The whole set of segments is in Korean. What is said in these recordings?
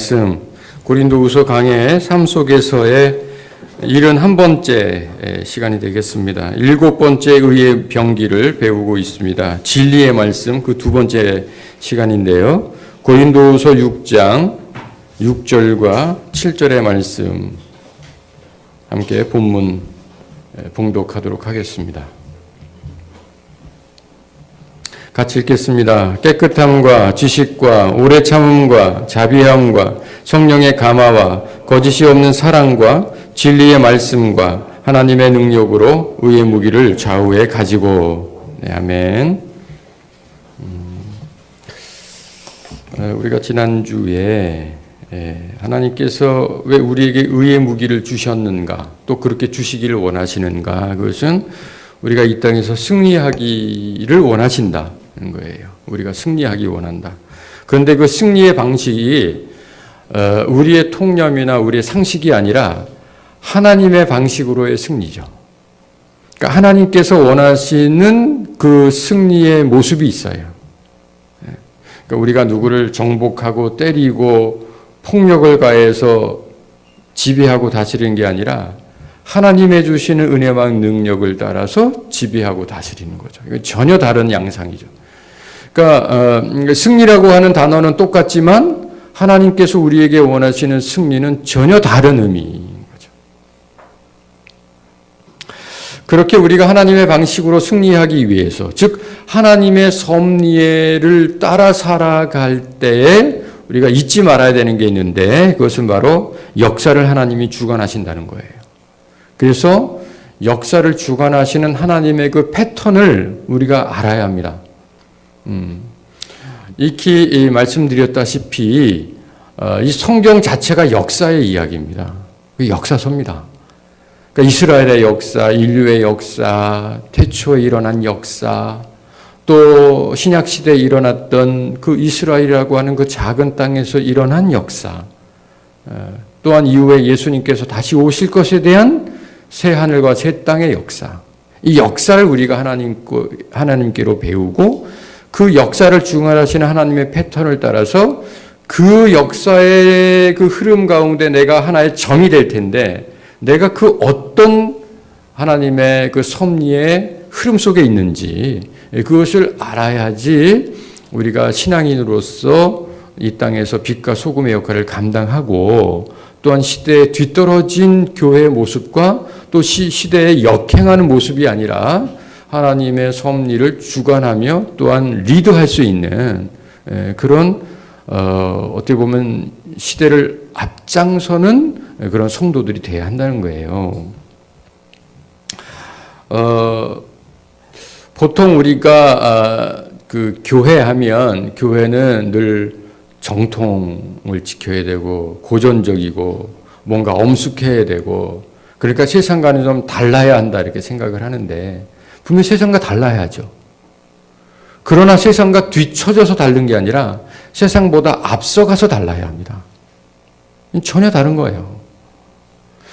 말씀, 고린도후서 강해 3 속에서의 71번째 시간이 되겠습니다. 7번째 의의 병기를 배우고 있습니다. 진리의 말씀, 그 2번째 시간인데요. 고린도후서 6장 6절과 7절의 말씀 함께 본문 봉독하도록 하겠습니다. 같이 읽겠습니다. 깨끗함과 지식과 오래 참음과 자비함과 성령의 감화와 거짓이 없는 사랑과 진리의 말씀과 하나님의 능력으로 의의 무기를 좌우에 가지고. 네, 아멘. 우리가 지난주에 하나님께서 왜 우리에게 의의 무기를 주셨는가, 또 그렇게 주시기를 원하시는가, 그것은 우리가 이 땅에서 승리하기를 원하신다는 거예요. 우리가 승리하기 원한다. 그런데 그 승리의 방식이 우리의 통념이나 우리의 상식이 아니라 하나님의 방식으로의 승리죠. 그러니까 하나님께서 원하시는 그 승리의 모습이 있어요. 그러니까 우리가 누구를 정복하고 때리고 폭력을 가해서 지배하고 다스리는 게 아니라 하나님의 주시는 은혜와 능력을 따라서 지배하고 다스리는 거죠. 이건 전혀 다른 양상이죠. 그러니까 승리라고 하는 단어는 똑같지만 하나님께서 우리에게 원하시는 승리는 전혀 다른 의미인 거죠. 그렇게 우리가 하나님의 방식으로 승리하기 위해서, 즉 하나님의 섭리를 따라 살아갈 때에 우리가 잊지 말아야 되는 게 있는데, 그것은 바로 역사를 하나님이 주관하신다는 거예요. 그래서 역사를 주관하시는 하나님의 그 패턴을 우리가 알아야 합니다. 익히 말씀드렸다시피 이 성경 자체가 역사의 이야기입니다. 역사서입니다. 그러니까 이스라엘의 역사, 인류의 역사, 태초에 일어난 역사, 또 신약 시대에 일어났던 그 이스라엘이라고 하는 그 작은 땅에서 일어난 역사, 또한 이후에 예수님께서 다시 오실 것에 대한 새 하늘과 새 땅의 역사, 이 역사를 우리가 하나님께로 배우고 그 역사를 주관하시는 하나님의 패턴을 따라서 그 역사의 그 흐름 가운데 내가 하나의 점이 될 텐데, 내가 그 어떤 하나님의 그 섭리의 흐름 속에 있는지 그것을 알아야지 우리가 신앙인으로서 이 땅에서 빛과 소금의 역할을 감당하고, 또한 시대에 뒤떨어진 교회의 모습과 또 시대에 역행하는 모습이 아니라 하나님의 섭리를 주관하며 또한 리드할 수 있는 그런 어떻게 보면 시대를 앞장서는 그런 성도들이 되어야 한다는 거예요. 보통 우리가 그 교회하면, 교회는 늘 정통을 지켜야 되고 고전적이고 뭔가 엄숙해야 되고, 그러니까 세상과는 좀 달라야 한다 이렇게 생각을 하는데, 분명히 세상과 달라야죠. 그러나 세상과 뒤처져서 다른 게 아니라 세상보다 앞서가서 달라야 합니다. 전혀 다른 거예요.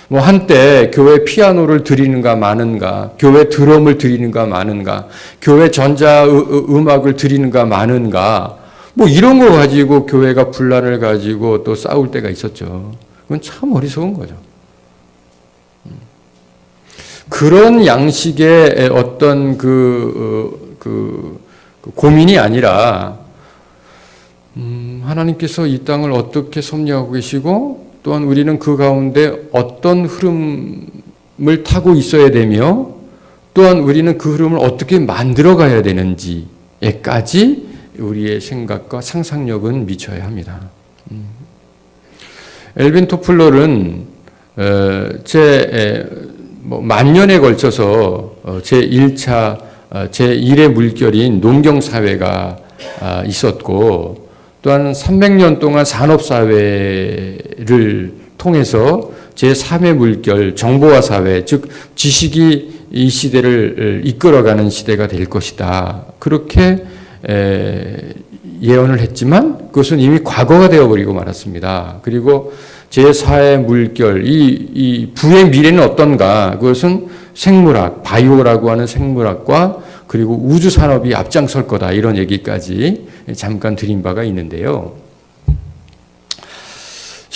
뭐 한때 교회 피아노를 드리는가 마는가, 교회 드럼을 드리는가 마는가, 교회 전자 음악을 드리는가 마는가, 뭐 이런 거 가지고 교회가 분란을 가지고 또 싸울 때가 있었죠. 그건 참 어리석은 거죠. 그런 양식의 어떤 고민이 아니라 하나님께서 이 땅을 어떻게 섭리하고 계시고, 또한 우리는 그 가운데 어떤 흐름을 타고 있어야 되며, 또한 우리는 그 흐름을 어떻게 만들어 가야 되는지에까지 우리의 생각과 상상력은 미쳐야 합니다. 엘빈 토플러는 만년에 걸쳐서 제1차, 제1의 물결인 농경사회가 있었고, 또한 300년 동안 산업사회를 통해서 제3의 물결, 정보화 사회, 즉 지식이 이 시대를 이끌어가는 시대가 될 것이다. 그렇게 예언을 했지만 그것은 이미 과거가 되어버리고 말았습니다. 그리고 제4의 물결, 이 부의 미래는 어떤가? 그것은 생물학, 바이오라고 하는 생물학과 그리고 우주산업이 앞장설 거다, 이런 얘기까지 잠깐 드린 바가 있는데요.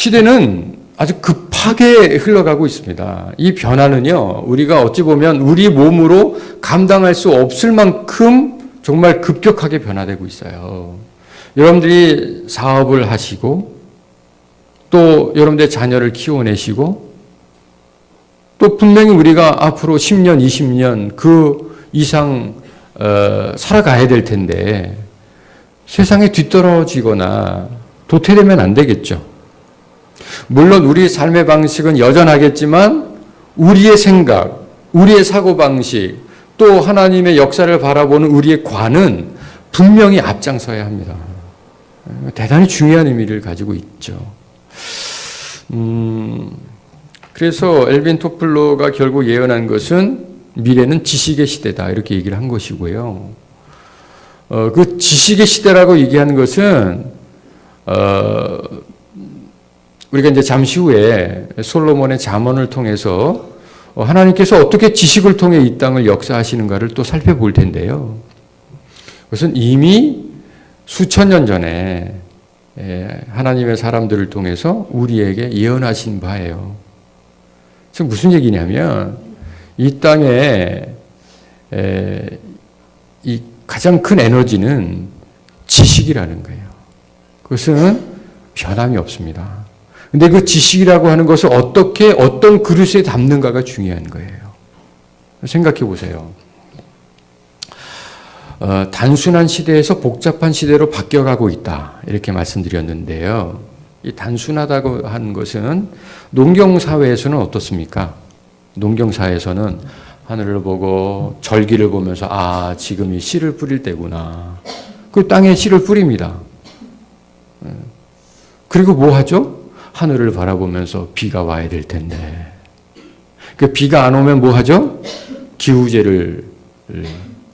시대는 아주 급하게 흘러가고 있습니다. 이 변화는요, 우리가 어찌 보면 우리 몸으로 감당할 수 없을 만큼 정말 급격하게 변화되고 있어요. 여러분들이 사업을 하시고, 또 여러분들의 자녀를 키워내시고, 또 분명히 우리가 앞으로 10년, 20년 그 이상 살아가야 될 텐데, 세상에 뒤떨어지거나 도태되면 안 되겠죠. 물론 우리 삶의 방식은 여전하겠지만 우리의 생각, 우리의 사고방식, 또 하나님의 역사를 바라보는 우리의 관은 분명히 앞장서야 합니다. 대단히 중요한 의미를 가지고 있죠. 그래서 엘빈 토플러가 결국 예언한 것은 미래는 지식의 시대다 이렇게 얘기를 한 것이고요. 그 지식의 시대라고 얘기하는 것은 우리가 이제 잠시 후에 솔로몬의 잠언을 통해서 하나님께서 어떻게 지식을 통해 이 땅을 역사하시는가를 또 살펴볼 텐데요. 그것은 이미 수천 년 전에 하나님의 사람들을 통해서 우리에게 예언하신 바예요. 지금 무슨 얘기냐면 이 땅에 이 가장 큰 에너지는 지식이라는 거예요. 그것은 변함이 없습니다. 근데 그 지식이라고 하는 것을 어떻게 어떤 그릇에 담는가가 중요한 거예요. 생각해 보세요. 단순한 시대에서 복잡한 시대로 바뀌어가고 있다 이렇게 말씀드렸는데요. 이 단순하다고 하는 것은 농경사회에서는 어떻습니까? 농경사회에서는 하늘을 보고 절기를 보면서 아 지금이 씨를 뿌릴 때구나. 그 땅에 씨를 뿌립니다. 그리고 뭐 하죠? 하늘을 바라보면서 비가 와야 될 텐데. 그 비가 안 오면 뭐 하죠? 기후제를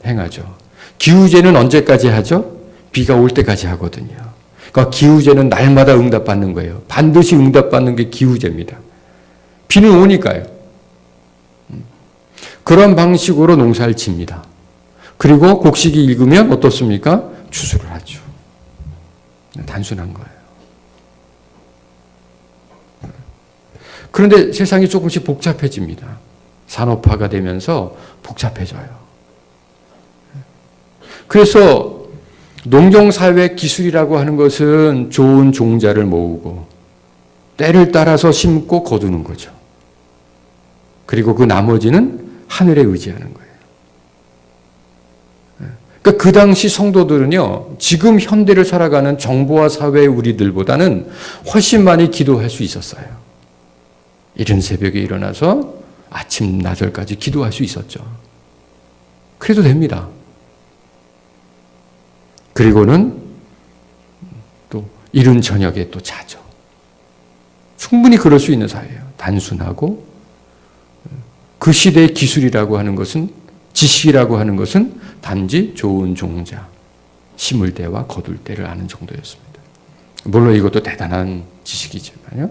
행하죠. 기후제는 언제까지 하죠? 비가 올 때까지 하거든요. 그러니까 기후제는 날마다 응답받는 거예요. 반드시 응답받는 게 기후제입니다. 비는 오니까요. 그런 방식으로 농사를 짓니다. 그리고 곡식이 익으면 어떻습니까? 추수를 하죠. 단순한 거예요. 그런데 세상이 조금씩 복잡해집니다. 산업화가 되면서 복잡해져요. 그래서 농경사회 기술이라고 하는 것은 좋은 종자를 모으고 때를 따라서 심고 거두는 거죠. 그리고 그 나머지는 하늘에 의지하는 거예요. 그러니까 그 당시 성도들은요, 지금 현대를 살아가는 정보화 사회의 우리들보다는 훨씬 많이 기도할 수 있었어요. 이른 새벽에 일어나서 아침 나절까지 기도할 수 있었죠. 그래도 됩니다. 그리고는 또 이른 저녁에 또 자죠. 충분히 그럴 수 있는 사회예요. 단순하고 그 시대의 기술이라고 하는 것은 지식이라고 하는 것은 단지 좋은 종자, 심을 때와 거둘 때를 아는 정도였습니다. 물론 이것도 대단한 지식이지만요.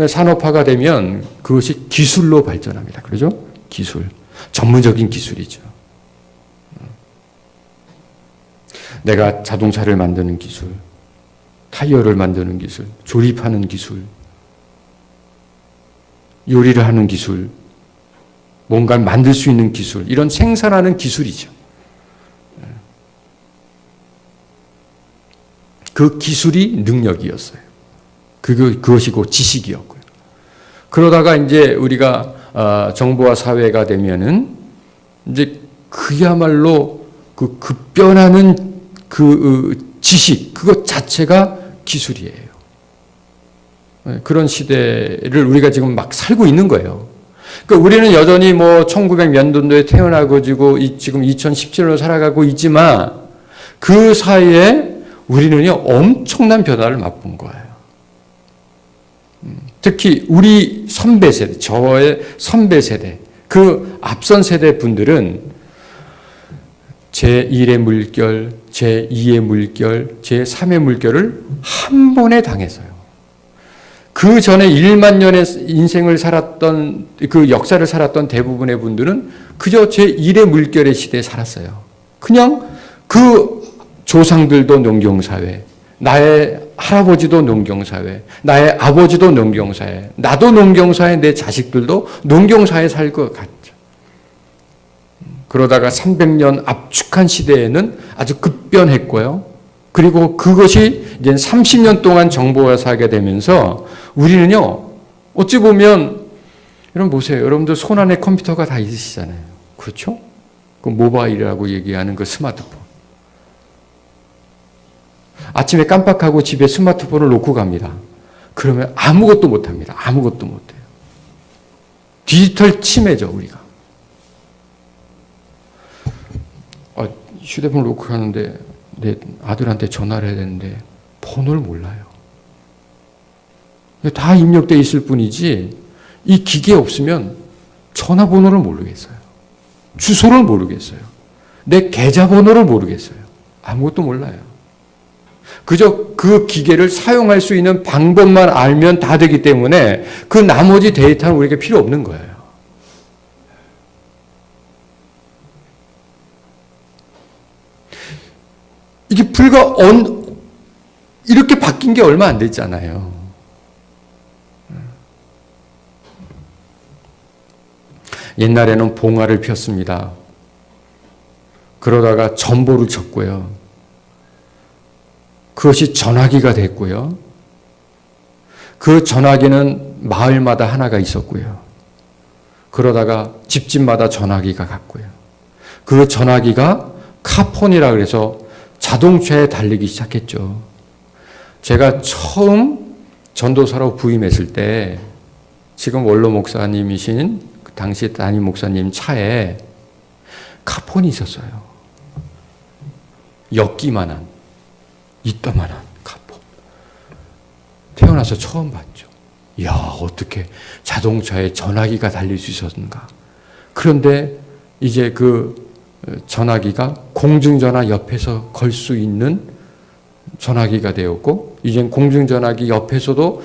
산업화가 되면 그것이 기술로 발전합니다. 그렇죠? 기술. 전문적인 기술이죠. 내가 자동차를 만드는 기술, 타이어를 만드는 기술, 조립하는 기술, 요리를 하는 기술, 뭔가를 만들 수 있는 기술, 이런 생산하는 기술이죠. 그 기술이 능력이었어요. 그것이 곧 지식이었고요. 그러다가 이제 우리가 정보화 사회가 되면은 이제 그야말로 그 급변하는 그 지식, 그것 자체가 기술이에요. 그런 시대를 우리가 지금 막 살고 있는 거예요. 그러니까 우리는 여전히 뭐 1900년도에 태어나가지고 지금 2017년으로 살아가고 있지만 그 사이에 우리는요 엄청난 변화를 맛본 거예요. 특히 우리 선배 세대, 저의 선배 세대, 그 앞선 세대 분들은 제1의 물결, 제2의 물결, 제3의 물결을 한 번에 당했어요. 그 전에 1만 년의 인생을 살았던, 그 역사를 살았던 대부분의 분들은 그저 제1의 물결의 시대에 살았어요. 그냥 그 조상들도 농경사회, 나의 할아버지도 농경사회, 나의 아버지도 농경사회, 나도 농경사회, 내 자식들도 농경사회 살 것 같죠. 그러다가 300년 압축한 시대에는 아주 급변했고요. 그리고 그것이 이제 30년 동안 정보화사하게 되면서 우리는요, 어찌 보면, 여러분 보세요. 여러분들 손 안에 컴퓨터가 다 있으시잖아요. 그렇죠? 그 모바일이라고 얘기하는 그 스마트폰. 아침에 깜빡하고 집에 스마트폰을 놓고 갑니다. 그러면 아무것도 못합니다. 아무것도 못해요. 디지털 치매죠, 우리가. 휴대폰을 놓고 가는데 내 아들한테 전화를 해야 되는데 번호를 몰라요. 다 입력되어 있을 뿐이지 이 기계 없으면 전화번호를 모르겠어요. 주소를 모르겠어요. 내 계좌번호를 모르겠어요. 아무것도 몰라요. 그저 그 기계를 사용할 수 있는 방법만 알면 다 되기 때문에 그 나머지 데이터는 우리에게 필요 없는 거예요. 이게 이렇게 바뀐 게 얼마 안 됐잖아요. 옛날에는 봉화를 폈습니다. 그러다가 전보를 쳤고요. 그것이 전화기가 됐고요. 그 전화기는 마을마다 하나가 있었고요. 그러다가 집집마다 전화기가 갔고요. 그 전화기가 카폰이라 그래서 자동차에 달리기 시작했죠. 제가 처음 전도사로 부임했을 때 지금 원로 목사님이신 그 당시 담임 목사님 차에 카폰이 있었어요. 엮기만한, 이따만한 카폰. 태어나서 처음 봤죠. 이야, 어떻게 자동차에 전화기가 달릴 수 있었는가. 그런데 이제 그 전화기가 공중전화 옆에서 걸 수 있는 전화기가 되었고, 이젠 공중전화기 옆에서도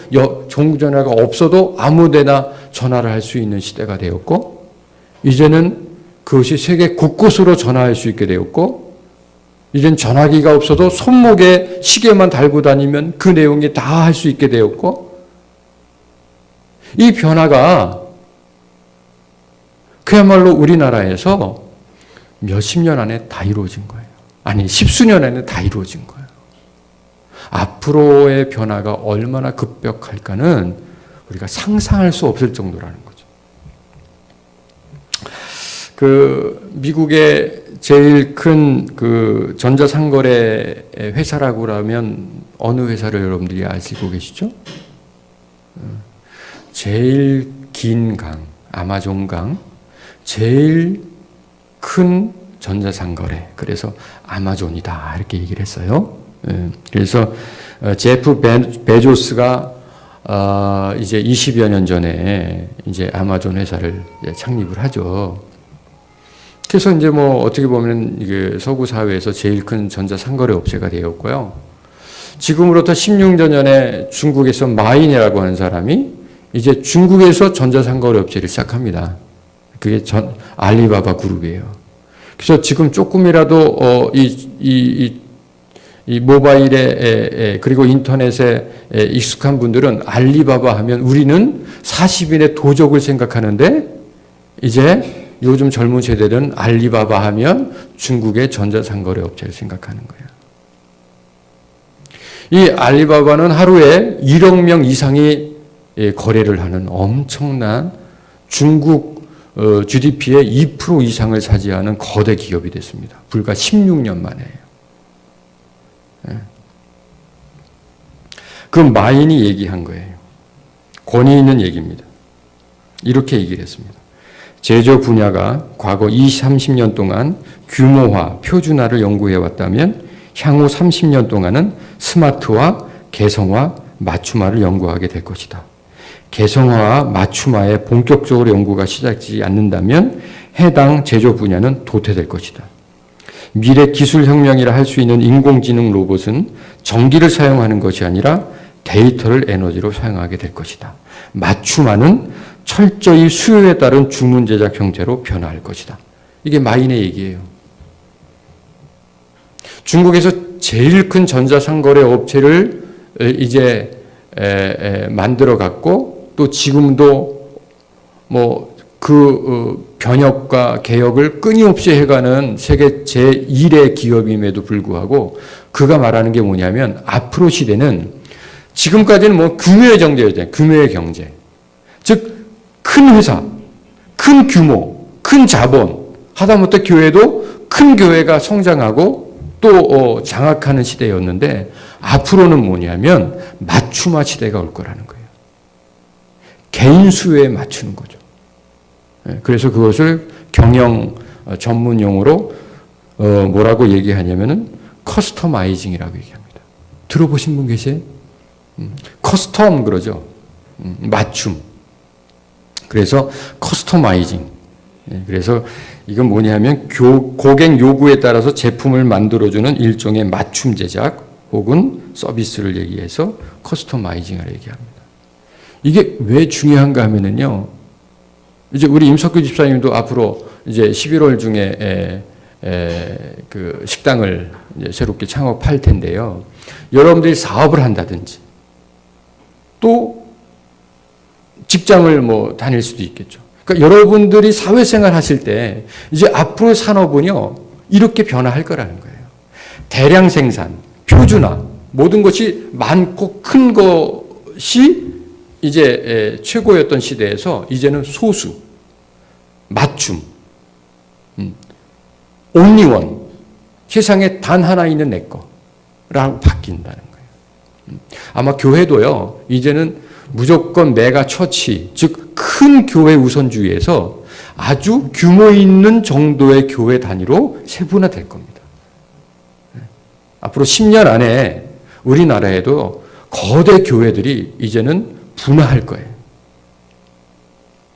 공중전화가 없어도 아무데나 전화를 할 수 있는 시대가 되었고, 이제는 그것이 세계 곳곳으로 전화할 수 있게 되었고, 이젠 전화기가 없어도 손목에 시계만 달고 다니면 그 내용이 다 할 수 있게 되었고, 이 변화가 그야말로 우리나라에서 몇십 년 안에 다 이루어진 거예요. 아니, 십수년 안에 다 이루어진 거예요. 앞으로의 변화가 얼마나 급격할까는 우리가 상상할 수 없을 정도라는 거죠. 그 미국의 제일 큰 그 전자상거래 회사라고 하면 어느 회사를 여러분들이 아시고 계시죠? 제일 긴 강, 아마존 강, 제일 큰 전자상거래. 그래서 아마존이다. 이렇게 얘기를 했어요. 그래서 제프 베조스가 이제 20여 년 전에 이제 아마존 회사를 창립을 하죠. 그래서 이제 뭐 어떻게 보면 이게 서구 사회에서 제일 큰 전자상거래 업체가 되었고요. 지금으로부터 16년 전에 중국에서 마인이라고 하는 사람이 이제 중국에서 전자상거래 업체를 시작합니다. 그게 알리바바 그룹이에요. 그래서 지금 조금이라도 이 모바일에 그리고 인터넷에 익숙한 분들은 알리바바 하면 우리는 40인의 도적을 생각하는데, 이제 요즘 젊은 세대들은 알리바바 하면 중국의 전자상거래 업체를 생각하는 거예요. 이 알리바바는 하루에 1억 명 이상이 거래를 하는 엄청난 중국 GDP의 2% 이상을 차지하는 거대 기업이 됐습니다. 불과 16년 만에요. 그 마인이 얘기한 거예요. 권위 있는 얘기입니다. 이렇게 얘기를 했습니다. 제조 분야가 과거 20, 30년 동안 규모화, 표준화를 연구해 왔다면 향후 30년 동안은 스마트화, 개성화, 맞춤화를 연구하게 될 것이다. 개성화와 맞춤화에 본격적으로 연구가 시작되지 않는다면 해당 제조 분야는 도태될 것이다. 미래 기술혁명이라 할 수 있는 인공지능 로봇은 전기를 사용하는 것이 아니라 데이터를 에너지로 사용하게 될 것이다. 맞춤화는 철저히 수요에 따른 주문 제작 형태로 변화할 것이다. 이게 마인의 얘기예요. 중국에서 제일 큰 전자상거래 업체를 이제 만들어 갖고 또 지금도 뭐 그 변혁과 개혁을 끊임없이 해가는 세계 제1의 기업임에도 불구하고 그가 말하는 게 뭐냐면 앞으로 시대는 지금까지는 뭐 규모의 경제였잖아요. 규모의 경제. 즉, 큰 회사, 큰 규모, 큰 자본, 하다못해 교회도 큰 교회가 성장하고 또 장악하는 시대였는데 앞으로는 뭐냐면 맞춤화 시대가 올 거라는 거예요. 개인 수요에 맞추는 거죠. 그래서 그것을 경영 전문 용어로 뭐라고 얘기하냐면은 커스터마이징이라고 얘기합니다. 들어보신 분 계세요? 커스텀 그러죠. 맞춤. 그래서 커스터마이징. 그래서 이건 뭐냐면 고객 요구에 따라서 제품을 만들어주는 일종의 맞춤 제작 혹은 서비스를 얘기해서 커스터마이징을 얘기합니다. 이게 왜 중요한가 하면은요. 이제 우리 임석규 집사님도 앞으로 이제 11월 중에 그 식당을 이제 새롭게 창업할 텐데요. 여러분들이 사업을 한다든지 또 직장을 뭐 다닐 수도 있겠죠. 그러니까 여러분들이 사회생활 하실 때 이제 앞으로의 산업은요 이렇게 변화할 거라는 거예요. 대량 생산, 표준화, 모든 것이 많고 큰 것이 이제 최고였던 시대에서 이제는 소수, 맞춤, only one, 세상에 단 하나 있는 내 거라고 바뀐다는 거예요. 아마 교회도요, 이제는 무조건 메가 처치, 즉 큰 교회 우선주의에서 아주 규모 있는 정도의 교회 단위로 세분화될 겁니다. 앞으로 10년 안에 우리나라에도 거대 교회들이 이제는 분화할 거예요.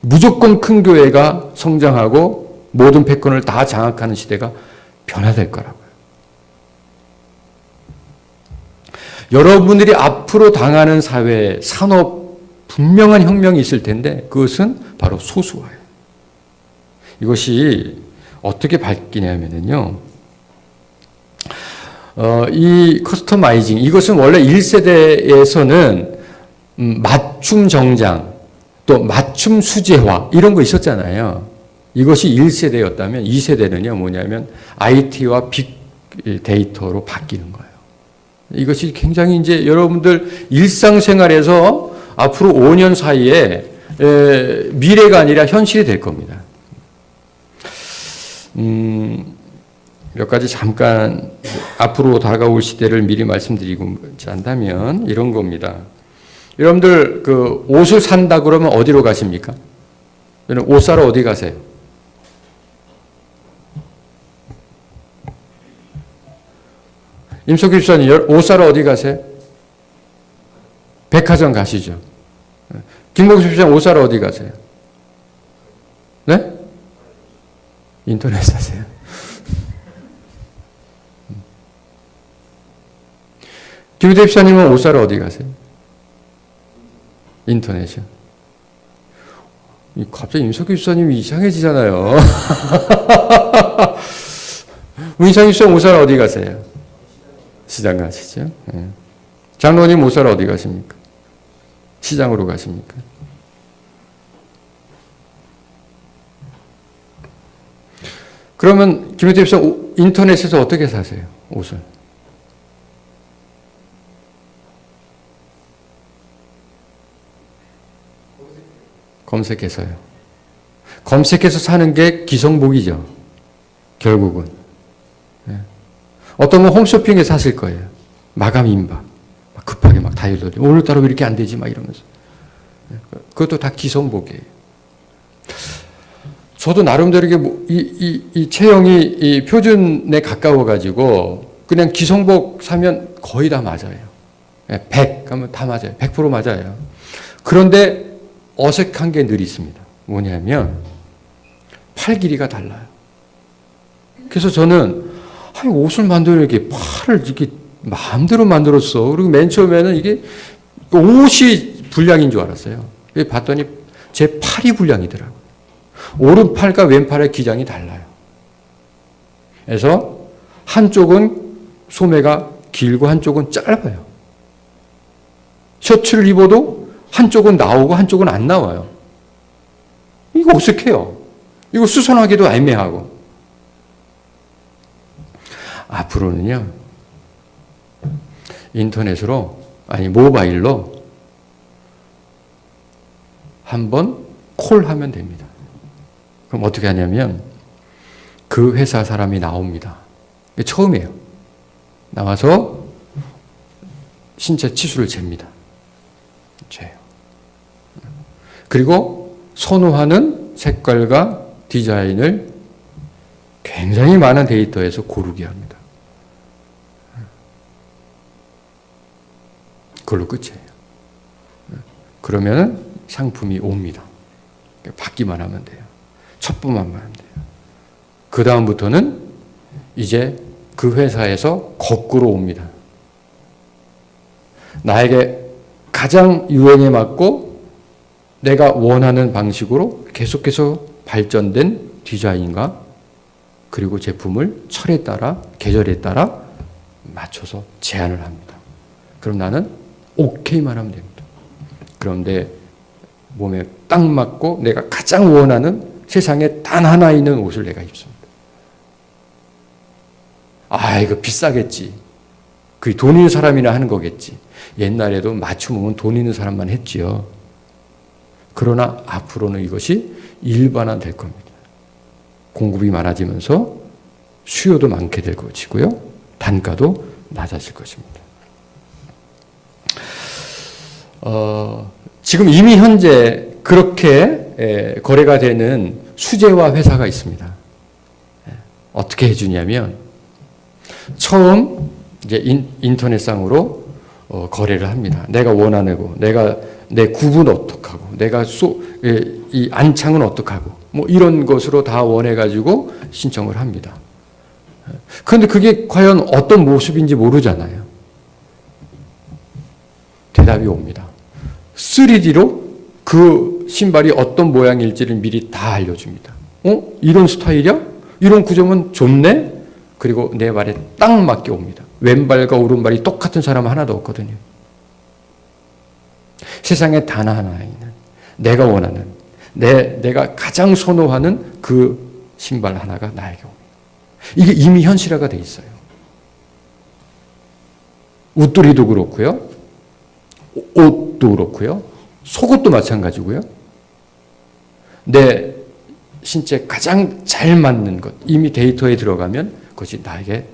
무조건 큰 교회가 성장하고 모든 패권을 다 장악하는 시대가 변화될 거라고요. 여러분들이 앞으로 당하는 사회, 산업 분명한 혁명이 있을 텐데 그것은 바로 소수화예요. 이것이 어떻게 바뀌냐면요. 이 커스터마이징, 이것은 원래 1세대에서는 맞춤 정장, 또 맞춤 수제화 이런 거 있었잖아요. 이것이 1세대였다면 2세대는요 뭐냐면 IT와 빅데이터로 바뀌는 거예요. 이것이 굉장히 이제 여러분들 일상생활에서 앞으로 5년 사이에 미래가 아니라 현실이 될 겁니다. 몇 가지 잠깐 앞으로 다가올 시대를 미리 말씀드리고자 한다면 이런 겁니다. 여러분들 그 옷을 산다 그러면 어디로 가십니까? 여러분 옷 사러 어디 가세요? 임석규 집사님 옷 사러 어디 가세요? 백화점 가시죠. 김봉수 집사님 옷 사러 어디 가세요? 네? 인터넷 사세요. 김유대 집사님은 옷 사러 어디 가세요? 인터넷이요. 갑자기 임석규 집사님이 이상해지잖아요. 이상규 집사님 옷 사러 어디 가세요? 시장 가시죠. 네. 장로님 옷 사러 어디 가십니까? 시장으로 가십니까? 그러면 김유태 집사님 인터넷에서 어떻게 사세요? 옷을? 검색해서요. 검색해서 사는 게 기성복이죠. 결국은. 네. 어떤 분 홈쇼핑에 사실 거예요. 마감 임박. 급하게 막 다이어트. 오늘따라 왜 이렇게 안 되지? 막 이러면서. 네. 그것도 다 기성복이에요. 저도 나름대로 이 체형이 이 표준에 가까워가지고 그냥 기성복 사면 거의 다 맞아요. 100 하면 다 맞아요. 100% 맞아요. 그런데 어색한 게 늘 있습니다. 뭐냐면 팔 길이가 달라요. 그래서 저는 옷을 만들어 이렇게 팔을 이렇게 마음대로 만들었어. 그리고 맨 처음에는 이게 옷이 불량인 줄 알았어요. 봤더니 제 팔이 불량이더라고요. 오른팔과 왼팔의 기장이 달라요. 그래서 한쪽은 소매가 길고 한쪽은 짧아요. 셔츠를 입어도 한쪽은 나오고 한쪽은 안 나와요. 이거 어색해요. 이거 수선하기도 애매하고. 앞으로는요, 인터넷으로, 아니, 모바일로 한번 콜하면 됩니다. 그럼 어떻게 하냐면, 그 회사 사람이 나옵니다. 이게 처음이에요. 나와서 신체 치수를 잽니다. 재요. 그리고 선호하는 색깔과 디자인을 굉장히 많은 데이터에서 고르게 합니다. 그걸로 끝이에요. 그러면 상품이 옵니다. 받기만 하면 돼요. 첩부만 하면 돼요. 그 다음부터는 이제 그 회사에서 거꾸로 옵니다. 나에게 가장 유행에 맞고 내가 원하는 방식으로 계속해서 발전된 디자인과 그리고 제품을 철에 따라, 계절에 따라 맞춰서 제안을 합니다. 그럼 나는 오케이만 하면 됩니다. 그런데 몸에 딱 맞고 내가 가장 원하는 세상에 단 하나 있는 옷을 내가 입습니다. 아, 이거 비싸겠지. 그게 돈 있는 사람이나 하는 거겠지. 옛날에도 맞춤은 돈 있는 사람만 했지요. 그러나 앞으로는 이것이 일반화될 겁니다. 공급이 많아지면서 수요도 많게 될 것이고요. 단가도 낮아질 것입니다. 지금 이미 현재 그렇게 거래가 되는 수제화 회사가 있습니다. 어떻게 해주냐면 처음 이제 인터넷상으로 거래를 합니다. 내가 원하는 거, 내가 내 굽은 어떡하고, 내가 이 안창은 어떡하고, 뭐 이런 것으로 다 원해가지고 신청을 합니다. 그런데 그게 과연 어떤 모습인지 모르잖아요. 대답이 옵니다. 3D로 그 신발이 어떤 모양일지를 미리 다 알려줍니다. 이런 스타일이야? 이런 구조면 좋네? 그리고 내 발에 딱 맞게 옵니다. 왼발과 오른발이 똑같은 사람은 하나도 없거든요. 세상에 단 하나 있는 내가 원하는 내가 가장 선호하는 그 신발 하나가 나에게 옵니다. 이게 이미 현실화가 돼 있어요. 옷도리도 그렇고요. 옷도 그렇고요. 속옷도 마찬가지고요. 내 신체 가장 잘 맞는 것 이미 데이터에 들어가면 그것이 나에게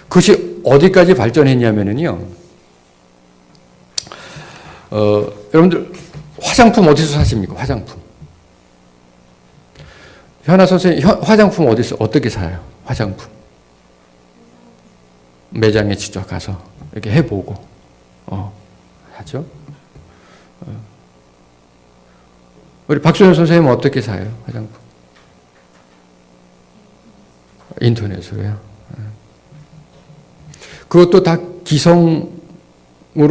그것이 어디까지 발전했냐면요. 여러분들 화장품 어디서 사십니까? 화장품. 현아 선생님 화장품 어디서 어떻게 사요? 화장품. 매장에 직접 가서 이렇게 해보고 하죠. 우리 박소연 선생님은 어떻게 사요? 화장품. 인터넷으로요. 그것도 다 기성으로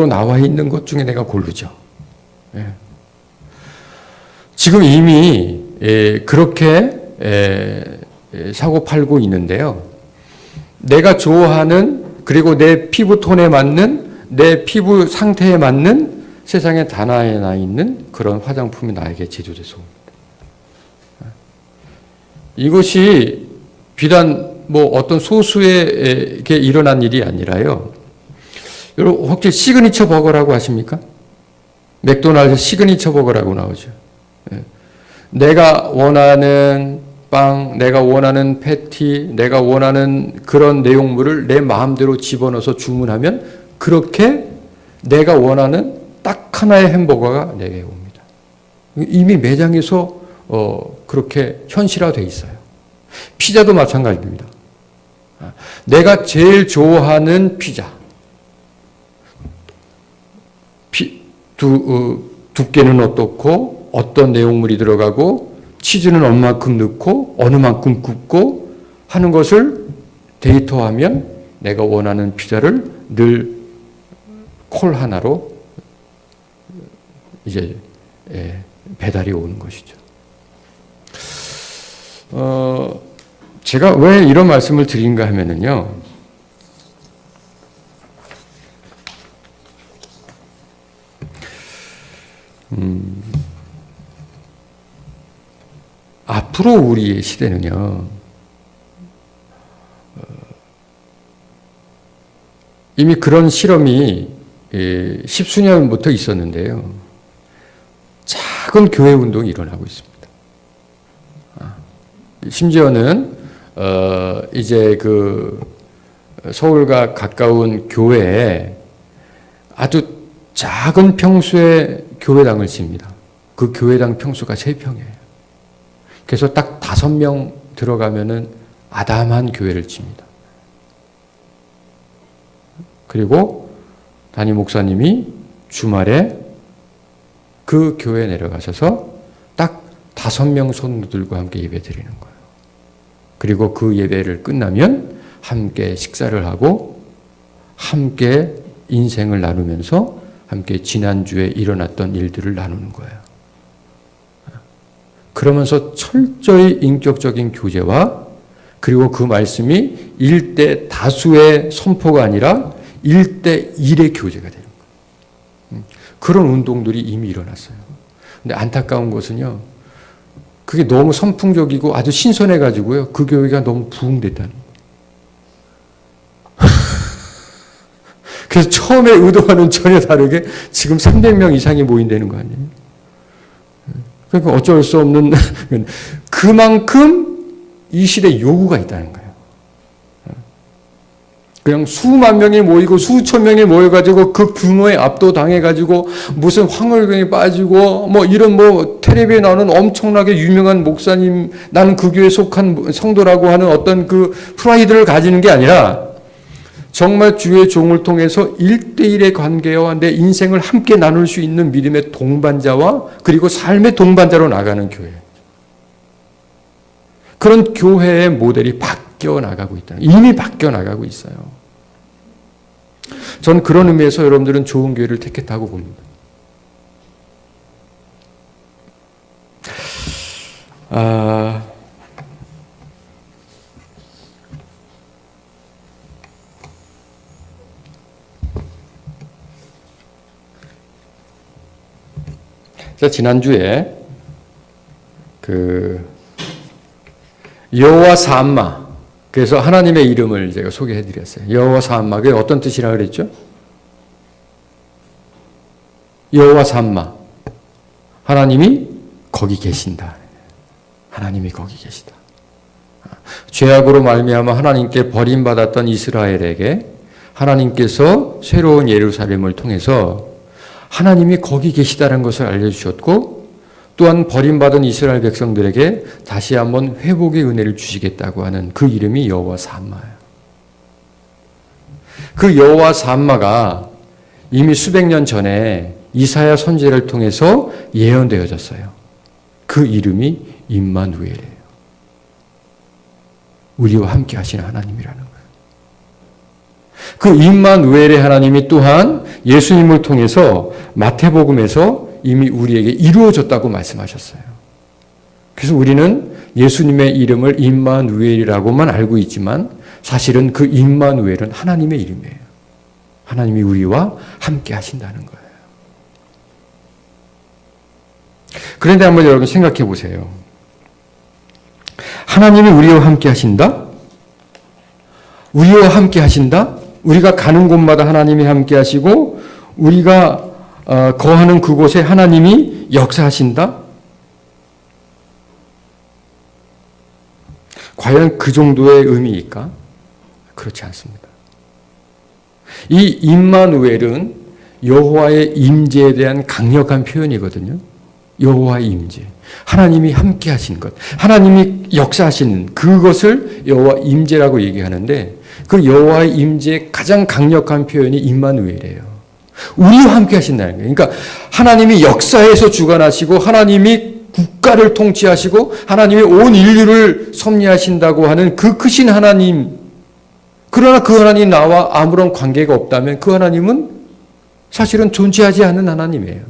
나와 있는 것 중에 내가 고르죠. 지금 이미 그렇게 사고 팔고 있는데요. 내가 좋아하는 그리고 내 피부 톤에 맞는 내 피부 상태에 맞는 세상에 단 하나 있는 그런 화장품이 나에게 제조돼서 옵니다. 이것이 비단 뭐 어떤 소수에게 일어난 일이 아니라요. 여러분 혹시 시그니처 버거라고 아십니까? 맥도날드 시그니처 버거라고 나오죠. 내가 원하는 빵, 내가 원하는 패티, 내가 원하는 그런 내용물을 내 마음대로 집어넣어서 주문하면 그렇게 내가 원하는 딱 하나의 햄버거가 내게 옵니다. 이미 매장에서 그렇게 현실화되어 있어요. 피자도 마찬가지입니다. 내가 제일 좋아하는 피자. 두께는 어떻고 어떤 내용물이 들어가고 치즈는 얼마큼 넣고 어느 만큼 굽고 하는 것을 데이터화하면 내가 원하는 피자를 늘 콜 하나로 이제 배달이 오는 것이죠. 제가 왜 이런 말씀을 드린가 하면은요, 앞으로 우리의 시대는요, 이미 그런 실험이 십수년부터 있었는데요. 작은 교회 운동이 일어나고 있습니다. 심지어는 이제 그 서울과 가까운 교회에 아주 작은 평수의 교회당을 칩니다. 그 교회당 평수가 3평이에요. 그래서 딱 5명 들어가면은 아담한 교회를 칩니다. 그리고 담임 목사님이 주말에 그 교회에 내려가셔서 딱 5명 손들고 함께 예배 드리는 거예요. 그리고 그 예배를 끝나면 함께 식사를 하고 함께 인생을 나누면서 함께 지난주에 일어났던 일들을 나누는 거예요. 그러면서 철저히 인격적인 교제와 그리고 그 말씀이 1대 다수의 선포가 아니라 1대 1의 교제가 되는 거예요. 그런 운동들이 이미 일어났어요. 근데 안타까운 것은요, 그게 너무 선풍적이고 아주 신선해가지고요, 그 교회가 너무 부흥됐다는 거예요. 그래서 처음에 의도와는 전혀 다르게 지금 300명 이상이 모인다는 거 아니에요? 그러니까 어쩔 수 없는, 그만큼 이 시대에 요구가 있다는 거예요. 그냥 수만 명이 모이고 수천 명이 모여가지고 그 규모에 압도당해가지고 무슨 황홀경에 빠지고 뭐 이런 뭐 텔레비에 나오는 엄청나게 유명한 목사님, 나는 그 교회에 속한 성도라고 하는 어떤 그 프라이드를 가지는 게 아니라 정말 주의 종을 통해서 1대1의 관계와 내 인생을 함께 나눌 수 있는 믿음의 동반자와 그리고 삶의 동반자로 나가는 교회. 그런 교회의 모델이 바뀌어 나가고 있다. 이미 바뀌어 나가고 있어요. 전 그런 의미에서 여러분들은 좋은 교회를 택했다고 봅니다. 자, 지난주에 여호와 삼마, 그래서 하나님의 이름을 제가 소개해드렸어요. 여호와 삼마, 그게 어떤 뜻이라 그랬죠? 여호와 삼마, 하나님이 거기 계신다. 하나님이 거기 계시다. 죄악으로 말미암아 하나님께 버림받았던 이스라엘에게 하나님께서 새로운 예루살렘을 통해서 하나님이 거기 계시다는 것을 알려주셨고, 또한 버림받은 이스라엘 백성들에게 다시 한번 회복의 은혜를 주시겠다고 하는 그 이름이 여호와 삼마예요. 그 여호와 삼마가 이미 수백 년 전에 이사야 선지자를 통해서 예언되어졌어요. 그 이름이 임마누엘이에요. 우리와 함께 하시는 하나님이라는 거예요. 그 임마누엘의 하나님이 또한 예수님을 통해서 마태복음에서 이미 우리에게 이루어졌다고 말씀하셨어요. 그래서 우리는 예수님의 이름을 임마누엘이라고만 알고 있지만 사실은 그 임마누엘은 하나님의 이름이에요. 하나님이 우리와 함께 하신다는 거예요. 그런데 한번 여러분 생각해 보세요. 하나님이 우리와 함께 하신다? 우리와 함께 하신다? 우리가 가는 곳마다 하나님이 함께 하시고 우리가 거하는 그곳에 하나님이 역사하신다? 과연 그 정도의 의미일까? 그렇지 않습니다. 이 임마누엘은 여호와의 임재에 대한 강력한 표현이거든요. 여호와의 임재, 하나님이 함께 하신 것, 하나님이 역사하시는 그것을 여호와 임재라고 얘기하는데, 그 여호와의 임재의 가장 강력한 표현이 임마누엘이에요. 우리와 함께 하신다는 거예요. 그러니까 하나님이 역사에서 주관하시고 하나님이 국가를 통치하시고 하나님이 온 인류를 섭리하신다고 하는 그 크신 하나님, 그러나 그 하나님이 나와 아무런 관계가 없다면 그 하나님은 사실은 존재하지 않는 하나님이에요.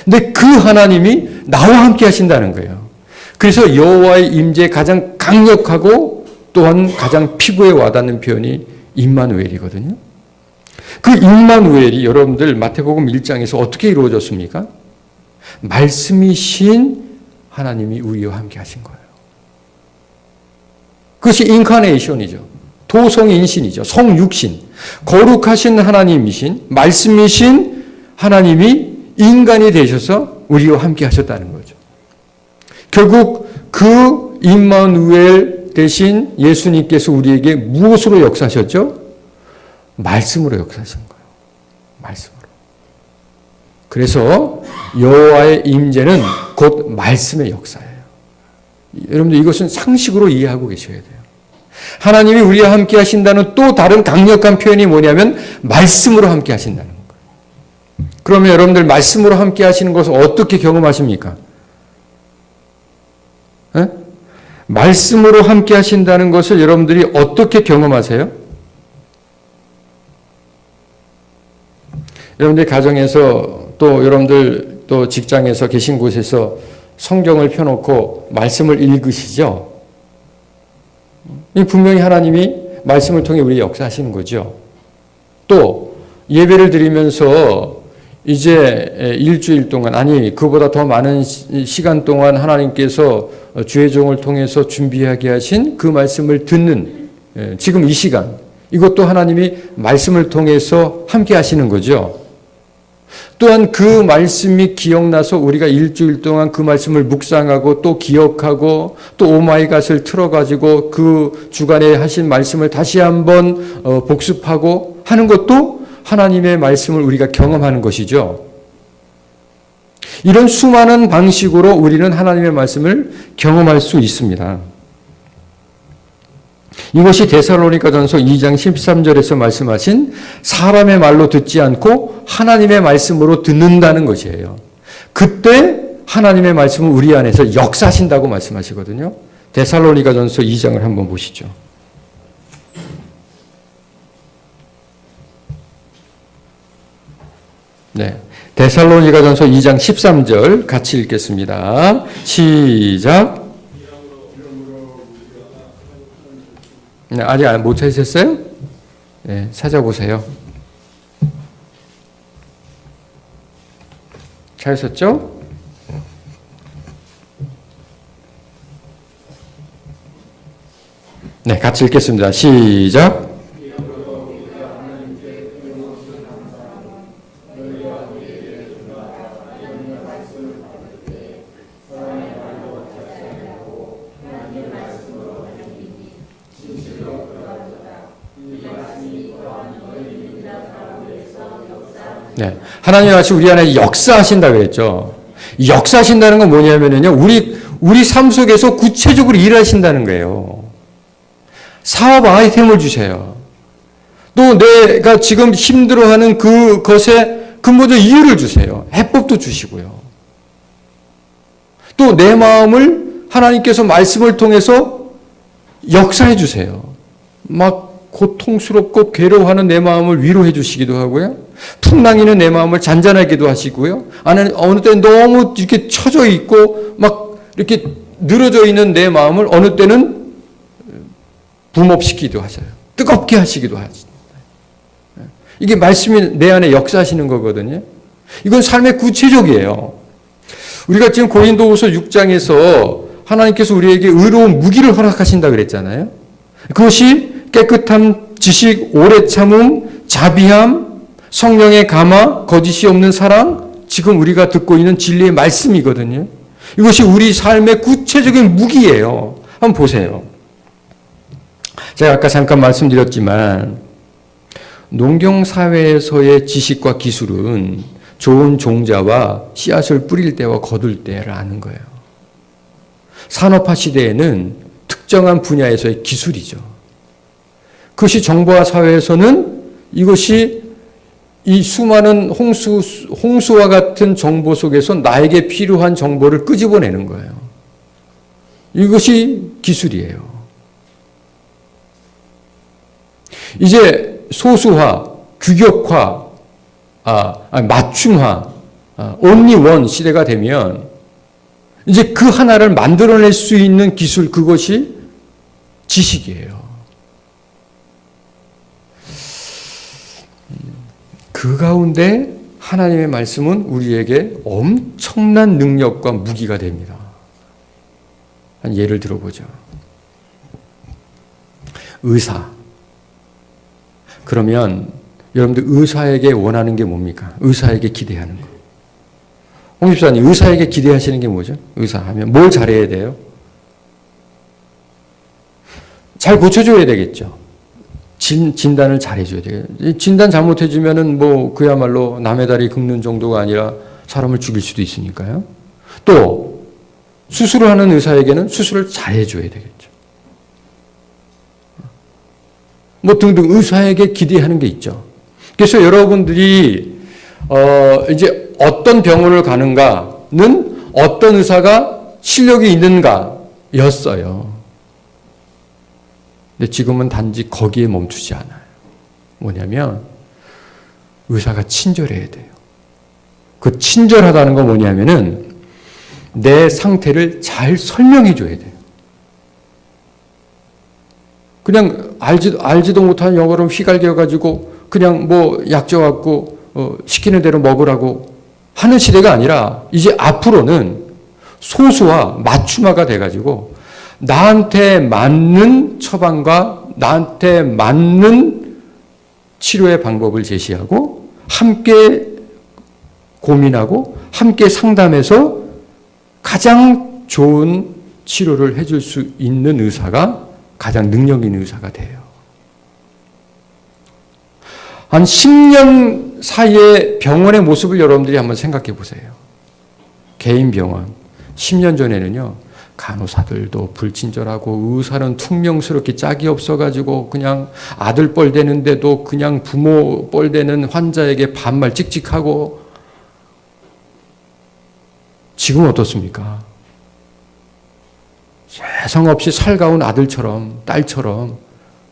근데 그 하나님이 나와 함께 하신다는 거예요. 그래서 여호와의 임재의 가장 강력하고 또한 가장 피부에 와닿는 표현이 임마누엘이거든요. 그 임마누엘이 여러분들 마태복음 1장에서 어떻게 이루어졌습니까? 말씀이신 하나님이 우리와 함께 하신 거예요. 그것이 인카네이션이죠. 도성인신이죠. 성육신. 거룩하신 하나님이신, 말씀이신 하나님이 인간이 되셔서 우리와 함께 하셨다는 거죠. 결국 그 임마누엘 대신 예수님께서 우리에게 무엇으로 역사하셨죠? 말씀으로 역사하신 거예요. 말씀으로. 그래서 여호와의 임재는 곧 말씀의 역사예요. 여러분들 이것은 상식으로 이해하고 계셔야 돼요. 하나님이 우리와 함께 하신다는 또 다른 강력한 표현이 뭐냐면 말씀으로 함께 하신다는 거예요. 그러면 여러분들 말씀으로 함께 하시는 것을 어떻게 경험하십니까? 에? 말씀으로 함께 하신다는 것을 여러분들이 어떻게 경험하세요? 여러분들 가정에서 또 여러분들 또 직장에서 계신 곳에서 성경을 펴놓고 말씀을 읽으시죠? 분명히 하나님이 말씀을 통해 우리 역사하시는 거죠. 또 예배를 드리면서 이제 일주일 동안 아니 그보다 더 많은 시간 동안 하나님께서 주의 종을 통해서 준비하게 하신 그 말씀을 듣는 지금 이 시간 이것도 하나님이 말씀을 통해서 함께 하시는 거죠. 또한 그 말씀이 기억나서 우리가 일주일 동안 그 말씀을 묵상하고 또 기억하고 또 오마이갓을 틀어가지고 그 주간에 하신 말씀을 다시 한번 복습하고 하는 것도 하나님의 말씀을 우리가 경험하는 것이죠. 이런 수많은 방식으로 우리는 하나님의 말씀을 경험할 수 있습니다. 이것이 데살로니가전서 2장 13절에서 말씀하신 사람의 말로 듣지 않고 하나님의 말씀으로 듣는다는 것이에요. 그때 하나님의 말씀은 우리 안에서 역사하신다고 말씀하시거든요. 데살로니가전서 2장을 한번 보시죠. 네, 데살로니가전서 2장 13절 같이 읽겠습니다. 시작. 네, 아직 못 찾으셨어요? 네, 찾아보세요. 찾으셨죠? 네, 같이 읽겠습니다. 시작. 네, 하나님 같이 우리 안에 역사하신다 그랬죠. 역사하신다는 건 뭐냐면요, 우리 삶 속에서 구체적으로 일하신다는 거예요. 사업 아이템을 주세요. 또 내가 지금 힘들어하는 그것에 근본적 이유를 주세요. 해법도 주시고요. 또 내 마음을 하나님께서 말씀을 통해서 역사해 주세요. 막 고통스럽고 괴로워하는 내 마음을 위로해 주시기도 하고요. 풍랑이는 내 마음을 잔잔하기도 하시고요. 어느 때는 너무 이렇게 처져 있고 막 이렇게 늘어져 있는 내 마음을 어느 때는 붐업시키기도 하셔요. 뜨겁게 하시기도 하시죠. 이게 말씀이 내 안에 역사하시는 거거든요. 이건 삶의 구체적이에요. 우리가 지금 고린도후서 6장에서 하나님께서 우리에게 의로운 무기를 허락하신다 그랬잖아요. 그것이 깨끗함, 지식, 오래 참음, 자비함, 성령의 감화, 거짓이 없는 사랑, 지금 우리가 듣고 있는 진리의 말씀이거든요. 이것이 우리 삶의 구체적인 무기예요. 한번 보세요. 제가 아까 잠깐 말씀드렸지만 농경사회에서의 지식과 기술은 좋은 종자와 씨앗을 뿌릴 때와 거둘 때를 아는 거예요. 산업화 시대에는 특정한 분야에서의 기술이죠. 그것이 정보화 사회에서는 이것이 이 수많은 홍수와 같은 정보 속에서 나에게 필요한 정보를 끄집어내는 거예요. 이것이 기술이에요. 이제 소수화, 규격화, 맞춤화, only one 시대가 되면 이제 그 하나를 만들어낼 수 있는 기술, 그것이 지식이에요. 그 가운데 하나님의 말씀은 우리에게 엄청난 능력과 무기가 됩니다. 한 예를 들어보죠. 의사. 그러면 여러분들 의사에게 원하는 게 뭡니까? 의사에게 기대하는 거. 홍 집사님, 의사에게 기대하시는 게 뭐죠? 의사 하면 뭘 잘해야 돼요? 잘 고쳐줘야 되겠죠. 진단을 잘해줘야 되겠죠. 진단 잘못해주면은 뭐 그야말로 남의 다리 긁는 정도가 아니라 사람을 죽일 수도 있으니까요. 또 수술을 하는 의사에게는 수술을 잘해줘야 되겠죠. 뭐 등등 의사에게 기대하는 게 있죠. 그래서 여러분들이 이제 어떤 병원을 가는가는 어떤 의사가 실력이 있는가였어요. 근데 지금은 단지 거기에 멈추지 않아요. 뭐냐면 의사가 친절해야 돼요. 그 친절하다는 건 뭐냐면은 내 상태를 잘 설명해 줘야 돼요. 그냥 알지도 못하는 영어로 휘갈겨 가지고 그냥 뭐 약 줘갖고 시키는 대로 먹으라고 하는 시대가 아니라 이제 앞으로는 소수와 맞춤화가 돼가지고 나한테 맞는 처방과 나한테 맞는 치료의 방법을 제시하고 함께 고민하고 함께 상담해서 가장 좋은 치료를 해줄 수 있는 의사가 가장 능력 있는 의사가 돼요. 한 10년 사이의 병원의 모습을 여러분들이 한번 생각해 보세요. 개인 병원. 10년 전에는요, 간호사들도 불친절하고 의사는 퉁명스럽게 짝이 없어가지고 그냥 아들 뻘 되는데도 그냥 부모 뻘 되는 환자에게 반말 찍찍하고. 지금 어떻습니까? 재성 없이 살가운 아들처럼 딸처럼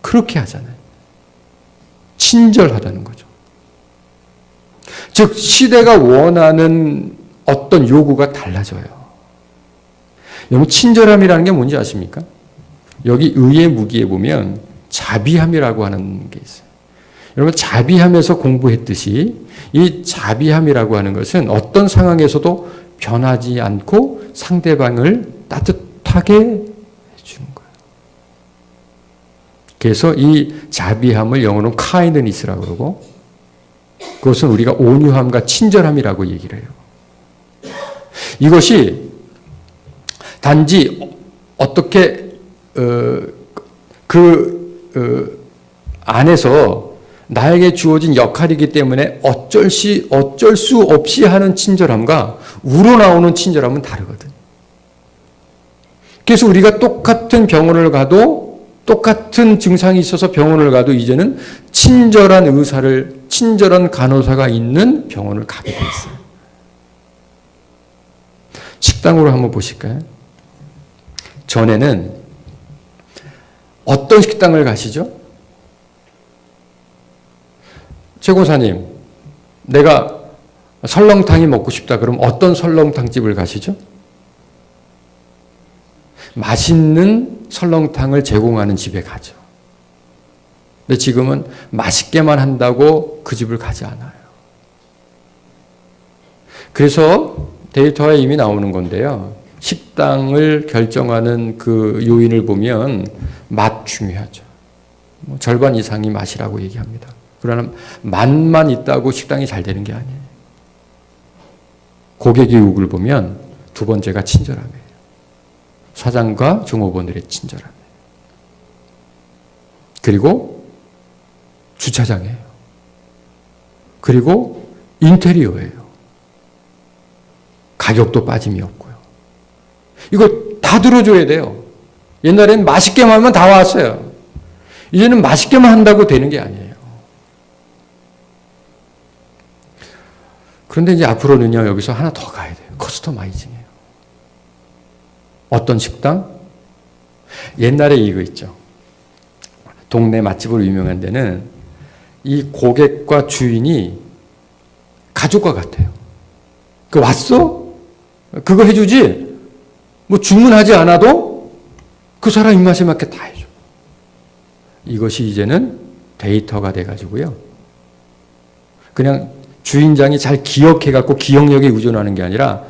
그렇게 하잖아요. 친절하다는 거죠. 즉 시대가 원하는 어떤 요구가 달라져요. 여러분 친절함이라는 게 뭔지 아십니까? 여기 의의 무기에 보면 자비함이라고 하는 게 있어요. 여러분 자비함에서 공부했듯이 이 자비함이라고 하는 것은 어떤 상황에서도 변하지 않고 상대방을 따뜻하게 해주는 거예요. 그래서 이 자비함을 영어로는 kindness라고 그러고 그것은 우리가 온유함과 친절함이라고 얘기를 해요. 이것이 단지 어떻게 안에서 나에게 주어진 역할이기 때문에 어쩔 수 없이 하는 친절함과 우러나오는 친절함은 다르거든. 그래서 우리가 똑같은 병원을 가도 똑같은 증상이 있어서 병원을 가도 이제는 친절한 의사를, 친절한 간호사가 있는 병원을 가게 돼 있어요. 식당으로 한번 보실까요? 전에는 어떤 식당을 가시죠? 최 권사님, 내가 설렁탕이 먹고 싶다. 그럼 어떤 설렁탕 집을 가시죠? 맛있는 설렁탕을 제공하는 집에 가죠. 근데 지금은 맛있게만 한다고 그 집을 가지 않아요. 그래서 데이터에 이미 나오는 건데요. 식당을 결정하는 그 요인을 보면 맛 중요하죠. 절반 이상이 맛이라고 얘기합니다. 그러나 맛만 있다고 식당이 잘 되는 게 아니에요. 고객의 요구를 보면 두 번째가 친절함이에요. 사장과 종업원들의 친절함이에요. 그리고 주차장이에요. 그리고 인테리어예요. 가격도 빠짐이 없고요. 이걸 다 들어줘야 돼요. 옛날에는 맛있게만 하면 다 왔어요. 이제는 맛있게만 한다고 되는 게 아니에요. 그런데 이제 앞으로는요, 여기서 하나 더 가야 돼요. 커스터마이징이에요. 어떤 식당? 옛날에 이거 있죠. 동네 맛집으로 유명한 데는 이 고객과 주인이 가족과 같아요. 그 왔어? 그거 해주지? 뭐 주문하지 않아도 그 사람 입맛에 맞게 다 해줘. 이것이 이제는 데이터가 돼가지고요. 그냥 주인장이 잘 기억해갖고 기억력에 의존하는 게 아니라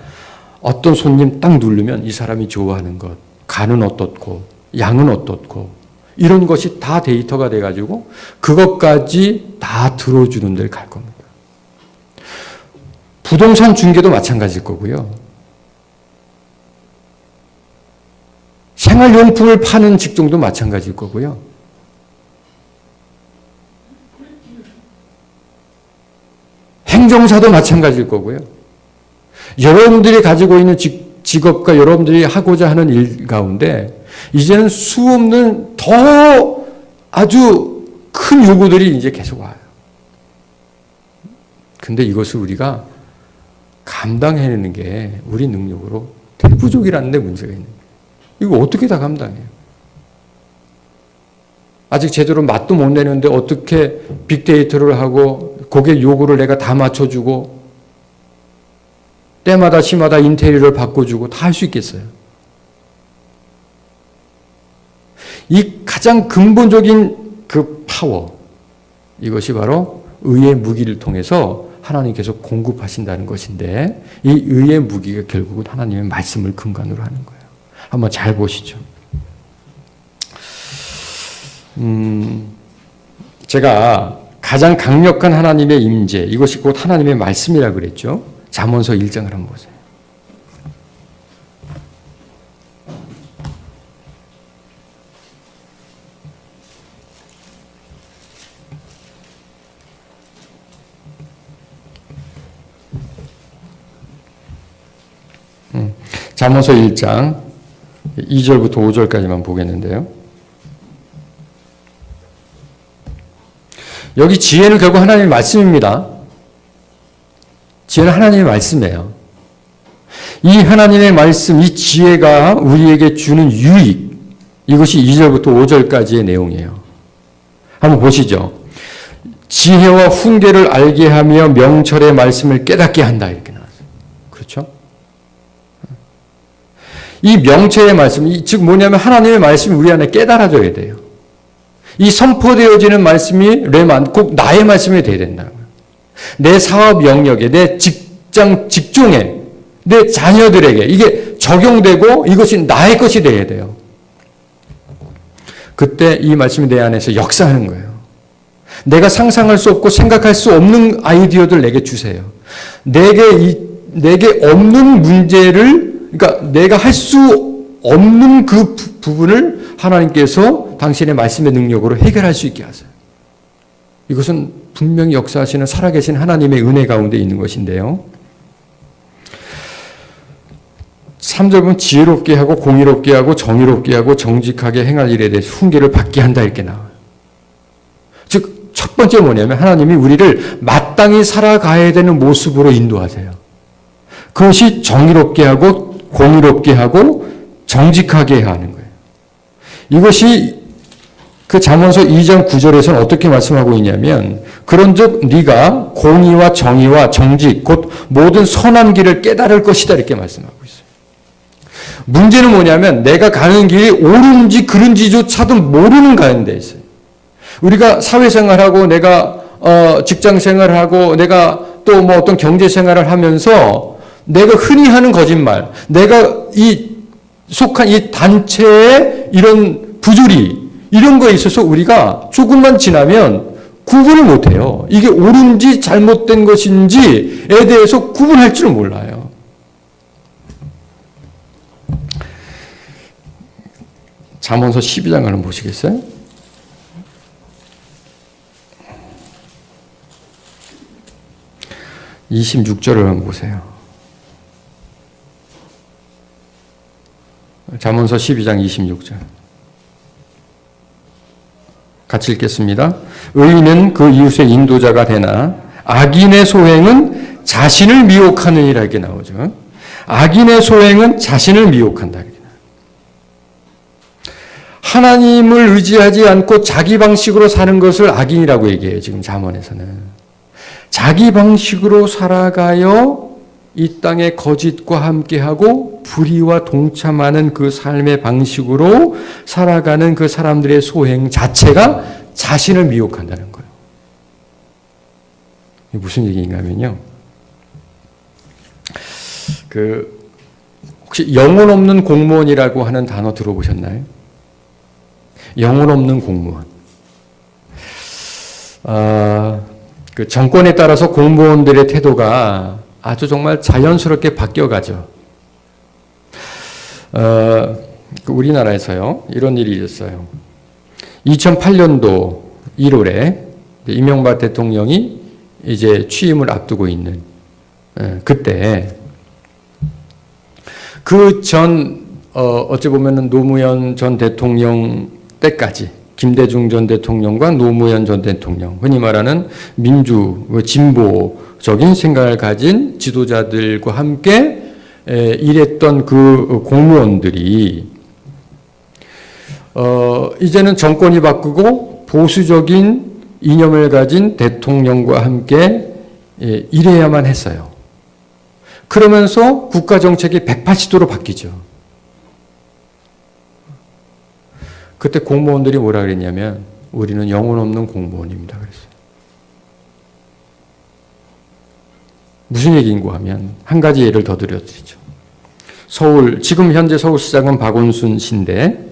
어떤 손님 딱 누르면 이 사람이 좋아하는 것, 간은 어떻고 양은 어떻고 이런 것이 다 데이터가 돼가지고 그것까지 다 들어주는 데를 갈 겁니다. 부동산 중개도 마찬가지일 거고요. 생활용품을 파는 직종도 마찬가지일 거고요. 행정사도 마찬가지일 거고요. 여러분들이 가지고 있는 직업과 여러분들이 하고자 하는 일 가운데 이제는 수없는 더 아주 큰 요구들이 이제 계속 와요. 근데 이것을 우리가 감당해내는 게 우리 능력으로 되게 부족이라는 데 문제가 있는 거예요. 이거 어떻게 다 감당해요? 아직 제대로 맛도 못 내는데 어떻게 빅데이터를 하고 고객 요구를 내가 다 맞춰주고 때마다 시마다 인테리어를 바꿔주고 다 할 수 있겠어요? 이 가장 근본적인 그 파워, 이것이 바로 의의 무기를 통해서 하나님께서 공급하신다는 것인데 이 의의 무기가 결국은 하나님의 말씀을 근간으로 하는 거예요. 한번 잘 보시죠. 제가 가장 강력한 하나님의 임재, 이것이 곧 하나님의 말씀이라고 그랬죠. 잠언서 1장을 한번 보세요. 잠언서 1장 2절부터 5절까지만 보겠는데요. 여기 지혜는 결국 하나님의 말씀입니다. 지혜는 하나님의 말씀이에요. 이 하나님의 말씀, 이 지혜가 우리에게 주는 유익, 이것이 2절부터 5절까지의 내용이에요. 한번 보시죠. 지혜와 훈계를 알게 하며 명철의 말씀을 깨닫게 한다, 이렇게 나왔어요. 그렇죠? 이 명철의 말씀, 즉 뭐냐면 하나님의 말씀이 우리 안에 깨달아져야 돼요. 이 선포되어지는 말씀이 레만, 꼭 나의 말씀이 되어야 된다는 거예요. 내 사업 영역에, 내 직장, 직종에, 내 자녀들에게 이게 적용되고 이것이 나의 것이 되어야 돼요. 그때 이 말씀이 내 안에서 역사하는 거예요. 내가 상상할 수 없고 생각할 수 없는 아이디어들 내게 주세요. 내게 없는 문제를, 그러니까 내가 할 수 없는 그 부분을 하나님께서 당신의 말씀의 능력으로 해결할 수 있게 하세요. 이것은 분명히 역사하시는 살아계신 하나님의 은혜 가운데 있는 것인데요. 3절 보면 지혜롭게 하고 공의롭게 하고 정의롭게 하고 정직하게 행할 일에 대해서 훈계를 받게 한다 이렇게 나와요. 즉 첫 번째 뭐냐면 하나님이 우리를 마땅히 살아가야 되는 모습으로 인도하세요. 그것이 정의롭게 하고 공의롭게 하고 정직하게 하는 거예요. 이것이 그 잠언서 2장 9절에서는 어떻게 말씀하고 있냐면 그런즉 네가 공의와 정의와 정직 곧 모든 선한 길을 깨달을 것이다 이렇게 말씀하고 있어요. 문제는 뭐냐면 내가 가는 길이 옳은지 그른지조차도 모르는 가운데 있어요. 우리가 사회생활하고 내가 직장생활하고 내가 또 뭐 어떤 경제생활을 하면서 내가 흔히 하는 거짓말, 내가 속한 이 단체의 이런 부조리, 이런 거에 있어서 우리가 조금만 지나면 구분을 못해요. 이게 옳은지 잘못된 것인지에 대해서 구분할 줄 몰라요. 잠언서 12장을 한번 보시겠어요? (26절을) 한번 보세요. 잠언서 12장 26절. 같이 읽겠습니다. 의인은 그 이웃의 인도자가 되나 악인의 소행은 자신을 미혹하느니라 이렇게 나오죠. 악인의 소행은 자신을 미혹한다. 하나님을 의지하지 않고 자기 방식으로 사는 것을 악인이라고 얘기해요. 지금 잠언에서는. 자기 방식으로 살아가여 이 땅의 거짓과 함께하고 불의와 동참하는 그 삶의 방식으로 살아가는 그 사람들의 소행 자체가 자신을 미혹한다는 거예요. 무슨 얘기인가 하면요. 혹시 영혼 없는 공무원이라고 하는 단어 들어보셨나요? 영혼 없는 공무원. 정권에 따라서 공무원들의 태도가 아주 정말 자연스럽게 바뀌어가죠. 우리나라에서요, 이런 일이 있었어요. 2008년도 1월에 이명박 대통령이 이제 취임을 앞두고 있는 그때 어찌 보면은 노무현 전 대통령 때까지 김대중 전 대통령과 노무현 전 대통령, 흔히 말하는 진보적인 생각을 가진 지도자들과 함께 일했던 그 공무원들이 이제는 정권이 바꾸고 보수적인 이념을 가진 대통령과 함께 일해야만 했어요. 그러면서 국가 정책이 180도로 바뀌죠. 그때 공무원들이 뭐라 그랬냐면 우리는 영혼 없는 공무원입니다. 그랬어요. 무슨 얘기인고 하면 한 가지 예를 더 드려드리죠. 지금 현재 서울시장은 박원순 씨인데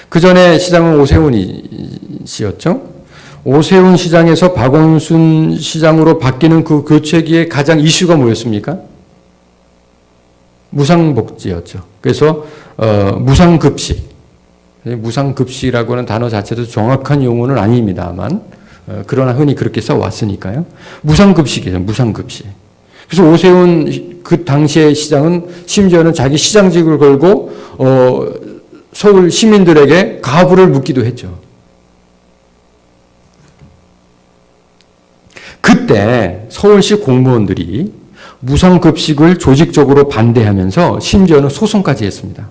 그 전에 시장은 오세훈 씨였죠. 오세훈 시장에서 박원순 시장으로 바뀌는 그 교체기에 가장 이슈가 뭐였습니까? 무상복지였죠. 그래서 무상급식. 무상급식이라고 하는 단어 자체도 정확한 용어는 아닙니다만 그러나 흔히 그렇게 써왔으니까요. 무상급식이죠. 무상급식. 그래서 오세훈 그 당시의 시장은 심지어는 자기 시장직을 걸고 서울 시민들에게 가부를 묻기도 했죠. 그때 서울시 공무원들이 무상급식을 조직적으로 반대하면서 심지어는 소송까지 했습니다.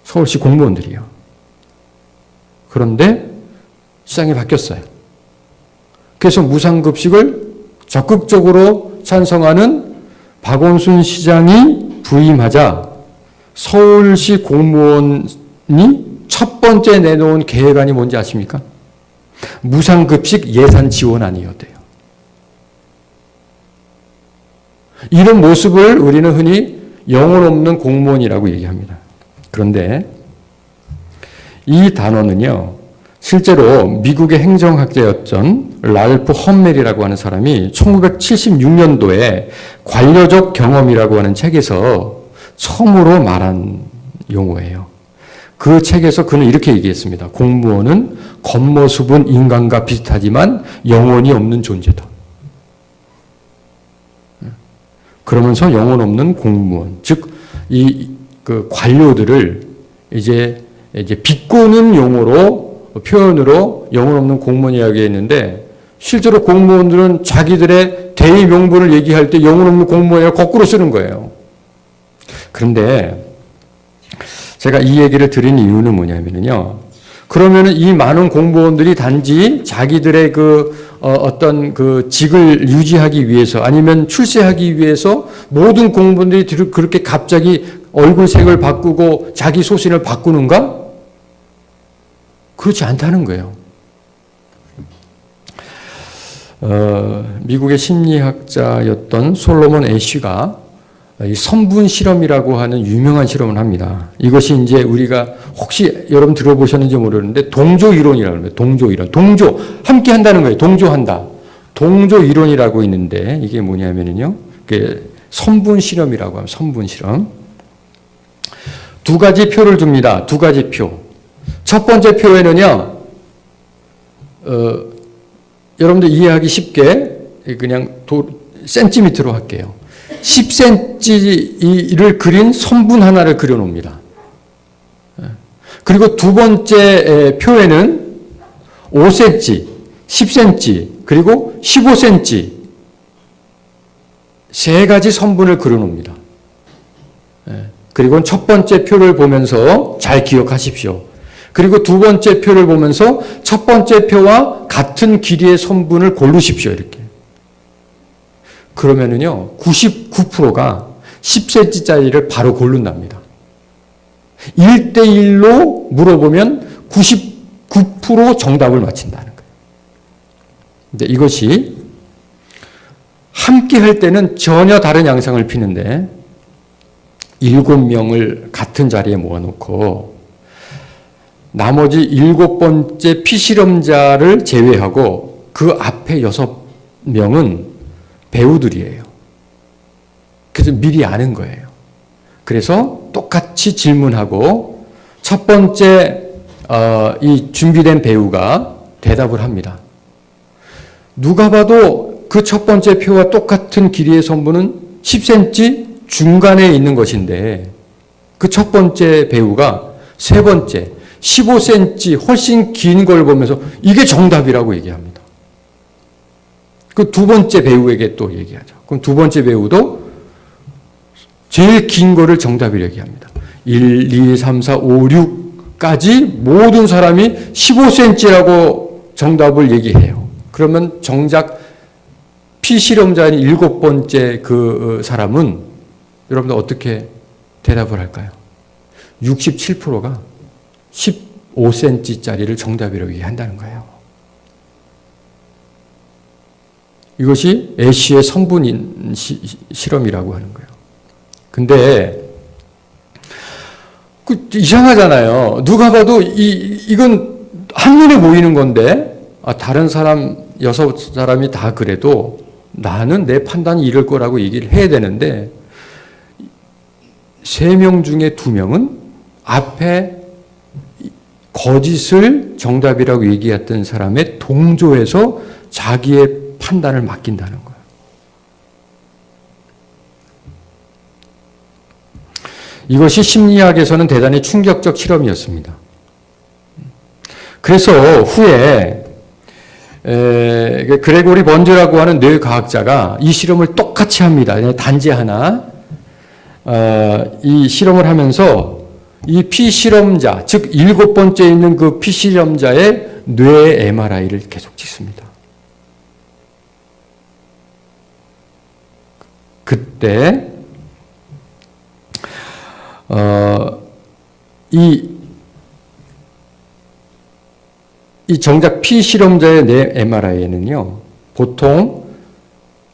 서울시 공무원들이요. 그런데 시장이 바뀌었어요. 그래서 무상급식을 적극적으로 찬성하는 박원순 시장이 부임하자 서울시 공무원이 첫 번째 내놓은 계획안이 뭔지 아십니까? 무상급식 예산 지원안이었대요. 이런 모습을 우리는 흔히 영혼 없는 공무원이라고 얘기합니다. 그런데 이 단어는요, 실제로 미국의 행정학자였던 랄프 험멜이라고 하는 사람이 1976년도에 관료적 경험이라고 하는 책에서 처음으로 말한 용어예요. 그 책에서 그는 이렇게 얘기했습니다. 공무원은 겉모습은 인간과 비슷하지만 영혼이 없는 존재다. 그러면서 영혼 없는 공무원, 즉 그 관료들을 이제 비꼬는 표현으로 영혼 없는 공무원이라고 했는데 실제로 공무원들은 자기들의 대의 명분을 얘기할 때 영혼 없는 공무원이라고 거꾸로 쓰는 거예요. 그런데 제가 이 얘기를 드린 이유는 뭐냐면요. 그러면은 이 많은 공무원들이 단지 자기들의 어떤 직을 유지하기 위해서 아니면 출세하기 위해서 모든 공무원들이 그렇게 갑자기 얼굴색을 바꾸고 자기 소신을 바꾸는가? 그렇지 않다는 거예요. 미국의 심리학자였던 솔로몬 애쉬가 이 선분 실험이라고 하는 유명한 실험을 합니다. 이것이 이제 우리가 혹시 여러분 들어보셨는지 모르는데 동조 이론이라고 합니다. 동조 이론. 동조. 함께 한다는 거예요. 동조한다. 동조 이론이라고 있는데 이게 뭐냐면요. 선분 실험이라고 하면 선분 실험. 두 가지 표를 줍니다. 두 가지 표. 첫 번째 표에는요. 여러분들 이해하기 쉽게 그냥 센티미터로 할게요. 10cm를 그린 선분 하나를 그려놓습니다. 그리고 두 번째 표에는 5cm, 10cm, 그리고 15cm 세 가지 선분을 그려놓습니다. 그리고 첫 번째 표를 보면서 잘 기억하십시오. 그리고 두 번째 표를 보면서 첫 번째 표와 같은 길이의 선분을 고르십시오. 이렇게. 그러면은요, 99%가 10cm짜리를 바로 고른답니다. 1대1로 물어보면 99% 정답을 맞힌다는 거예요. 근데 이것이 함께 할 때는 전혀 다른 양상을 피는데 7명을 같은 자리에 모아놓고 나머지 7번째 피실험자를 제외하고 그 앞에 6명은 배우들이에요. 그래서 미리 아는 거예요. 그래서 똑같이 질문하고 첫 번째 이 준비된 배우가 대답을 합니다. 누가 봐도 그 첫 번째 표와 똑같은 길이의 선분은 10cm 중간에 있는 것인데 그 첫 번째 배우가 세 번째 15cm 훨씬 긴 걸 보면서 이게 정답이라고 얘기합니다. 그 두 번째 배우에게 또 얘기하죠. 그럼 두 번째 배우도 제일 긴 거를 정답이라고 얘기합니다. 1, 2, 3, 4, 5, 6까지 모든 사람이 15cm라고 정답을 얘기해요. 그러면 정작 피실험자인 7번째 그 사람은 여러분들 어떻게 대답을 할까요? 67%가 15cm짜리를 정답이라고 얘기한다는 거예요. 이것이 애쉬의 성분 실험이라고 하는 거예요. 근데 이상하잖아요. 누가 봐도 이건 한눈에 보이는 건데 다른 사람 6사람이 다 그래도 나는 내 판단이 이럴 거라고 얘기를 해야 되는데 3명 중에 2명은 앞에 거짓을 정답이라고 얘기했던 사람의 동조해서 자기의 판단을 맡긴다는 거예요. 이것이 심리학에서는 대단히 충격적 실험이었습니다. 그래서 후에 그레고리 번즈라고 하는 뇌과학자가 이 실험을 똑같이 합니다. 단지 하나 이 실험을 하면서 이 피실험자, 즉 7번째에 있는 그 피실험자의 뇌 MRI를 계속 찍습니다. 그때 이 정작 피실험자의 뇌 MRI에는요, 보통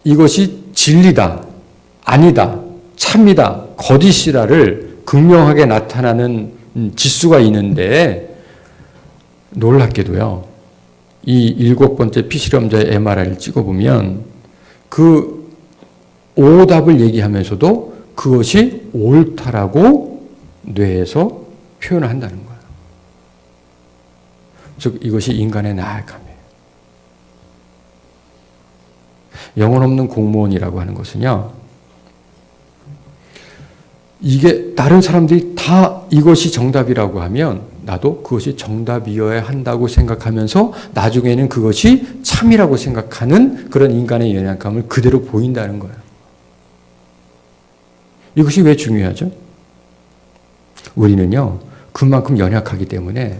이것이 진리다, 아니다, 참이다, 거짓이다를 극명하게 나타나는 지수가 있는데 놀랍게도요, 이 7번째 피실험자의 MRI를 찍어보면 그 오답을 얘기하면서도 그것이 옳다라고 뇌에서 표현을 한다는 거예요. 즉 이것이 인간의 나약함이에요. 영혼 없는 공무원이라고 하는 것은요, 이게 다른 사람들이 다 이것이 정답이라고 하면 나도 그것이 정답이어야 한다고 생각하면서 나중에는 그것이 참이라고 생각하는 그런 인간의 연약함을 그대로 보인다는 거예요. 이것이 왜 중요하죠? 우리는요, 그만큼 연약하기 때문에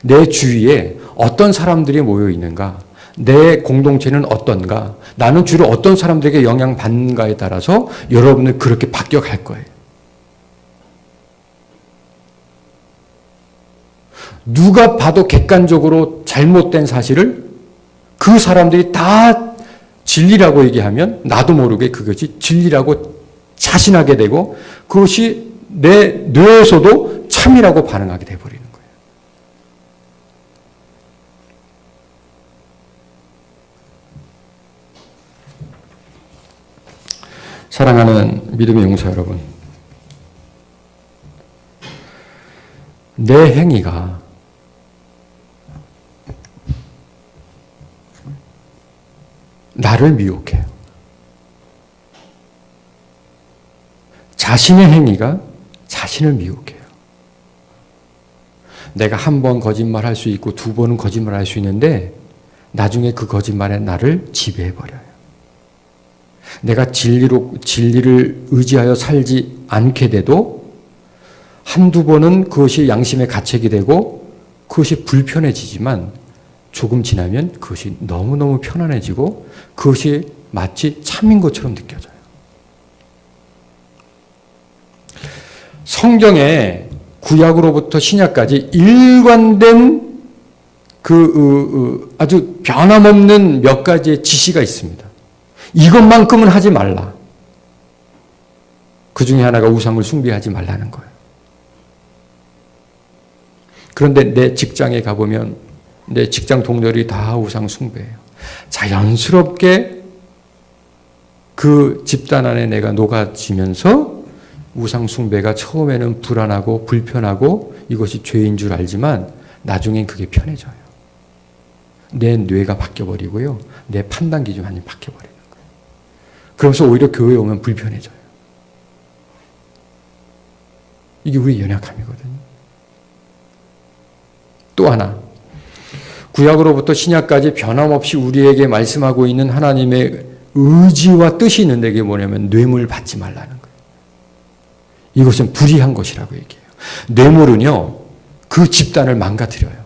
내 주위에 어떤 사람들이 모여 있는가, 내 공동체는 어떤가, 나는 주로 어떤 사람들에게 영향받는가에 따라서 여러분은 그렇게 바뀌어갈 거예요. 누가 봐도 객관적으로 잘못된 사실을 그 사람들이 다 진리라고 얘기하면 나도 모르게 그것이 진리라고 자신하게 되고 그것이 내 뇌에서도 참이라고 반응하게 돼버리는 거예요. 사랑하는 믿음의 용사 여러분, 내 행위가 나를 미혹해요. 자신의 행위가 자신을 미혹해요. 내가 한 번 거짓말할 수 있고 2번은 거짓말할 수 있는데 나중에 그 거짓말에 나를 지배해버려요. 내가 진리를 의지하여 살지 않게 돼도 한두 번은 그것이 양심의 가책이 되고 그것이 불편해지지만 조금 지나면 그것이 너무너무 편안해지고 그것이 마치 참인 것처럼 느껴져요. 성경에 구약으로부터 신약까지 일관된 아주 변함없는 몇 가지의 지시가 있습니다. 이것만큼은 하지 말라. 그 중에 하나가 우상을 숭배하지 말라는 거예요. 그런데 내 직장에 가보면 내 직장 동료들이 다 우상 숭배해요. 자연스럽게 그 집단 안에 내가 녹아지면서 우상 숭배가 처음에는 불안하고 불편하고 이것이 죄인 줄 알지만 나중엔 그게 편해져요. 내 뇌가 바뀌어버리고요. 내 판단 기준이 완전히 바뀌어버리는 거예요. 그러면서 오히려 교회에 오면 불편해져요. 이게 우리의 연약함이거든요. 또 하나, 구약으로부터 신약까지 변함없이 우리에게 말씀하고 있는 하나님의 의지와 뜻이 있는데 그게 뭐냐면 뇌물 받지 말라는 거예요. 이것은 불의한 것이라고 얘기해요. 뇌물은요, 그 집단을 망가뜨려요.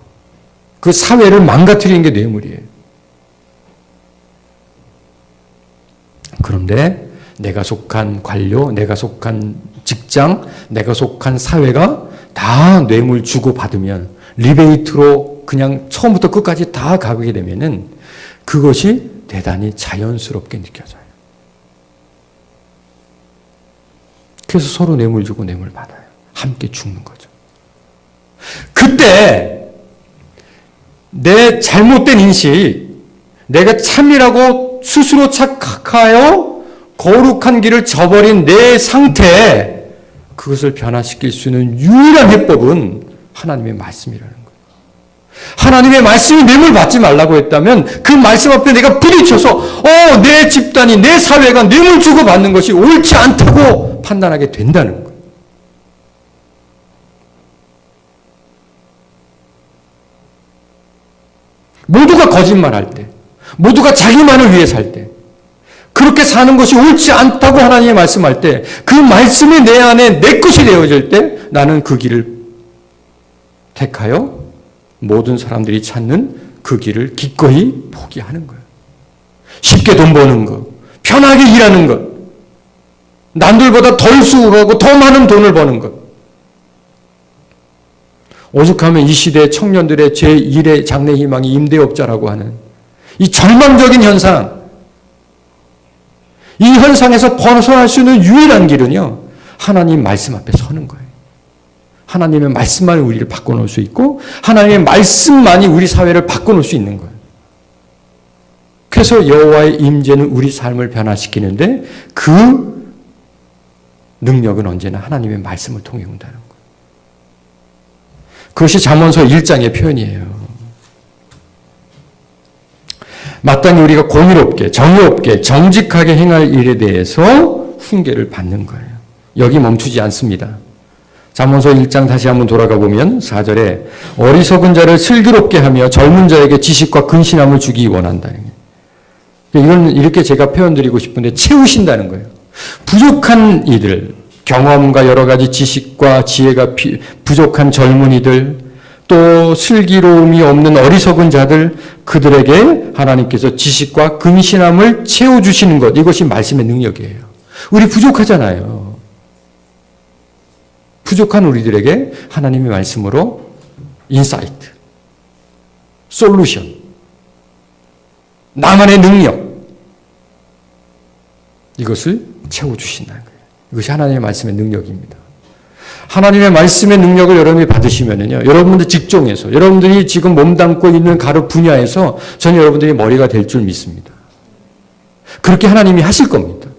그 사회를 망가뜨리는 게 뇌물이에요. 그런데 내가 속한 관료, 내가 속한 직장, 내가 속한 사회가 다 뇌물 주고받으면 리베이트로 그냥 처음부터 끝까지 다 가게 되면은 그것이 대단히 자연스럽게 느껴져요. 그래서 서로 뇌물 주고 뇌물 받아요. 함께 죽는 거죠. 그때 내 잘못된 인식, 내가 참이라고 스스로 착각하여 거룩한 길을 저버린 내 상태, 그것을 변화시킬 수 있는 유일한 해법은 하나님의 말씀이라는 거예요. 하나님의 말씀이 뇌물 받지 말라고 했다면 그 말씀 앞에 내가 부딪혀서 내 집단이, 내 사회가 뇌물 주고받는 것이 옳지 않다고 판단하게 된다는 거예요. 모두가 거짓말할 때, 모두가 자기만을 위해 살 때, 그렇게 사는 것이 옳지 않다고 하나님이 말씀할 때, 그 말씀이 내 안에 내 것이 되어질 때 나는 그 길을 택하여 모든 사람들이 찾는 그 길을 기꺼이 포기하는 거예요. 쉽게 돈 버는 것, 편하게 일하는 것, 남들보다 덜 수고하고 더 많은 돈을 버는 것. 오죽하면 이 시대 청년들의 제1의 장래 희망이 임대업자라고 하는 이 절망적인 현상, 이 현상에서 벗어날 수 있는 유일한 길은요, 하나님 말씀 앞에 서는 거예요. 하나님의 말씀만이 우리를 바꿔놓을 수 있고 하나님의 말씀만이 우리 사회를 바꿔놓을 수 있는 거예요. 그래서 여호와의 임재는 우리 삶을 변화시키는데 그 능력은 언제나 하나님의 말씀을 통해 온다는 거예요. 그것이 잠언서 1장의 표현이에요. 마땅히 우리가 공의롭게, 정의롭게, 정직하게 행할 일에 대해서 훈계를 받는 거예요. 여기 멈추지 않습니다. 잠언서 1장 다시 한번 돌아가 보면 4절에 어리석은 자를 슬기롭게 하며 젊은 자에게 지식과 근신함을 주기 원한다는 거예요. 이건 이렇게 제가 표현드리고 싶은데 채우신다는 거예요. 부족한 이들, 경험과 여러 가지 지식과 지혜가 부족한 젊은이들, 또 슬기로움이 없는 어리석은 자들, 그들에게 하나님께서 지식과 근신함을 채워주시는 것, 이것이 말씀의 능력이에요. 우리 부족하잖아요. 부족한 우리들에게 하나님의 말씀으로 인사이트, 솔루션, 나만의 능력, 이것을 채워주신다는 거예요. 이것이 하나님의 말씀의 능력입니다. 하나님의 말씀의 능력을 여러분이 받으시면은요, 여러분들 직종에서, 여러분들이 지금 몸담고 있는 가르 분야에서 저는 여러분들이 머리가 될 줄 믿습니다. 그렇게 하나님이 하실 겁니다.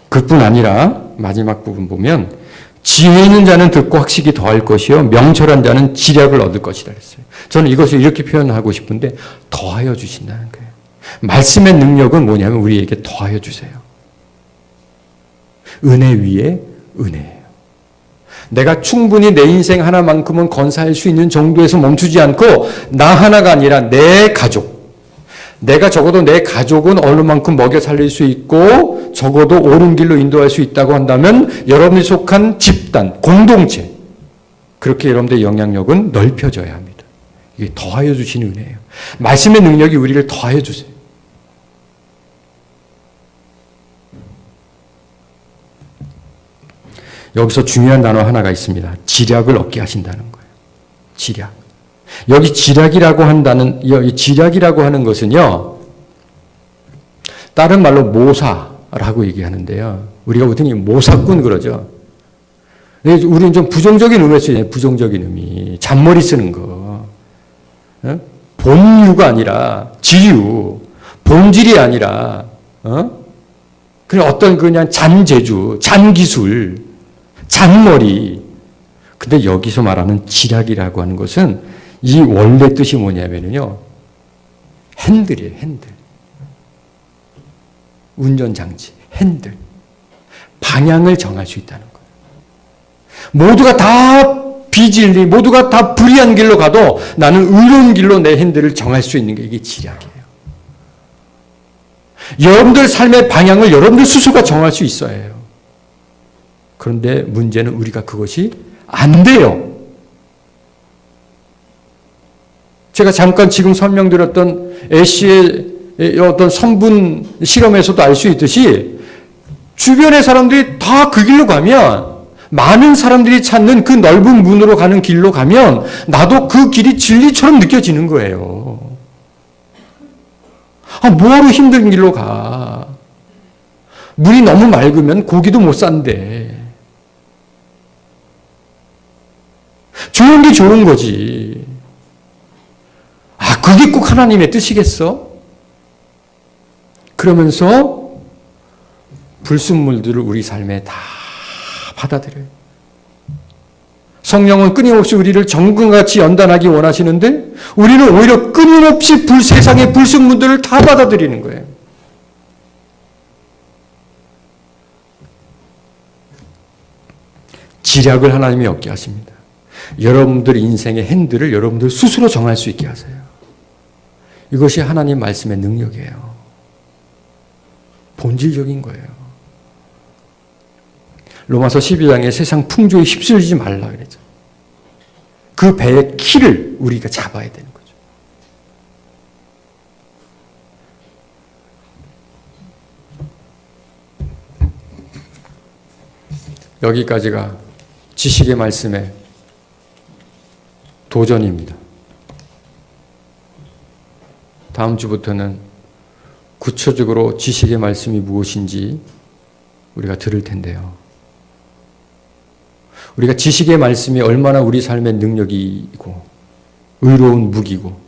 그뿐 아니라 마지막 부분 보면 지혜 있는 자는 듣고 학식이 더할 것이요 명철한 자는 지략을 얻을 것이다 그랬어요. 저는 이것을 이렇게 표현하고 싶은데 더하여 주신다는 거예요. 말씀의 능력은 뭐냐면 우리에게 더하여 주세요. 은혜 위에 은혜예요. 내가 충분히 내 인생 하나만큼은 건사할 수 있는 정도에서 멈추지 않고 나 하나가 아니라 내 가족, 내가 적어도 내 가족은 어느 만큼 먹여 살릴 수 있고 적어도 옳은 길로 인도할 수 있다고 한다면 여러분이 속한 집단, 공동체, 그렇게 여러분들의 영향력은 넓혀져야 합니다. 이게 더하여 주시는 은혜예요. 말씀의 능력이 우리를 더하여 주세요. 여기서 중요한 단어 하나가 있습니다. 지략을 얻게 하신다는 거예요. 지략. 여기 지략이라고 하는 것은요, 다른 말로 모사라고 얘기하는데요. 우리가 보통 모사꾼 그러죠. 우리는 좀 부정적인 의미를 쓰잖아요. 부정적인 의미. 잔머리 쓰는 거. 본유가 아니라 지유. 본질이 아니라, 그냥 어떤 그냥 잔재주, 잔기술, 잔머리. 근데 여기서 말하는 지략이라고 하는 것은 이 원래 뜻이 뭐냐면요. 핸들이에요, 핸들. 운전장치, 핸들. 방향을 정할 수 있다는 거예요. 모두가 다 비진리, 모두가 다 불의한 길로 가도 나는 의로운 길로 내 핸들을 정할 수 있는 게 이게 지략이에요. 여러분들 삶의 방향을 여러분들 스스로가 정할 수 있어야 해요. 그런데 문제는 우리가 그것이 안 돼요. 제가 잠깐 지금 설명드렸던 애쉬의 어떤 성분 실험에서도 알 수 있듯이 주변의 사람들이 다 그 길로 가면, 많은 사람들이 찾는 그 넓은 문으로 가는 길로 가면 나도 그 길이 진리처럼 느껴지는 거예요. 뭐하러 힘든 길로 가. 물이 너무 맑으면 고기도 못 산대. 좋은 게 좋은 거지. 그게 꼭 하나님의 뜻이겠어? 그러면서 불순물들을 우리 삶에 다 받아들여요. 성령은 끊임없이 우리를 정금같이 연단하기 원하시는데 우리는 오히려 끊임없이 세상의 불순물들을 다 받아들이는 거예요. 지략을 하나님이 없게 하십니다. 여러분들 인생의 핸들을 여러분들 스스로 정할 수 있게 하세요. 이것이 하나님 말씀의 능력이에요. 본질적인 거예요. 로마서 12장에 세상 풍조에 휩쓸리지 말라 그랬죠. 그 배의 키를 우리가 잡아야 되는 거죠. 여기까지가 지식의 말씀의 도전입니다. 다음 주부터는 구체적으로 지식의 말씀이 무엇인지 우리가 들을 텐데요. 우리가 지식의 말씀이 얼마나 우리 삶의 능력이고 의로운 무기고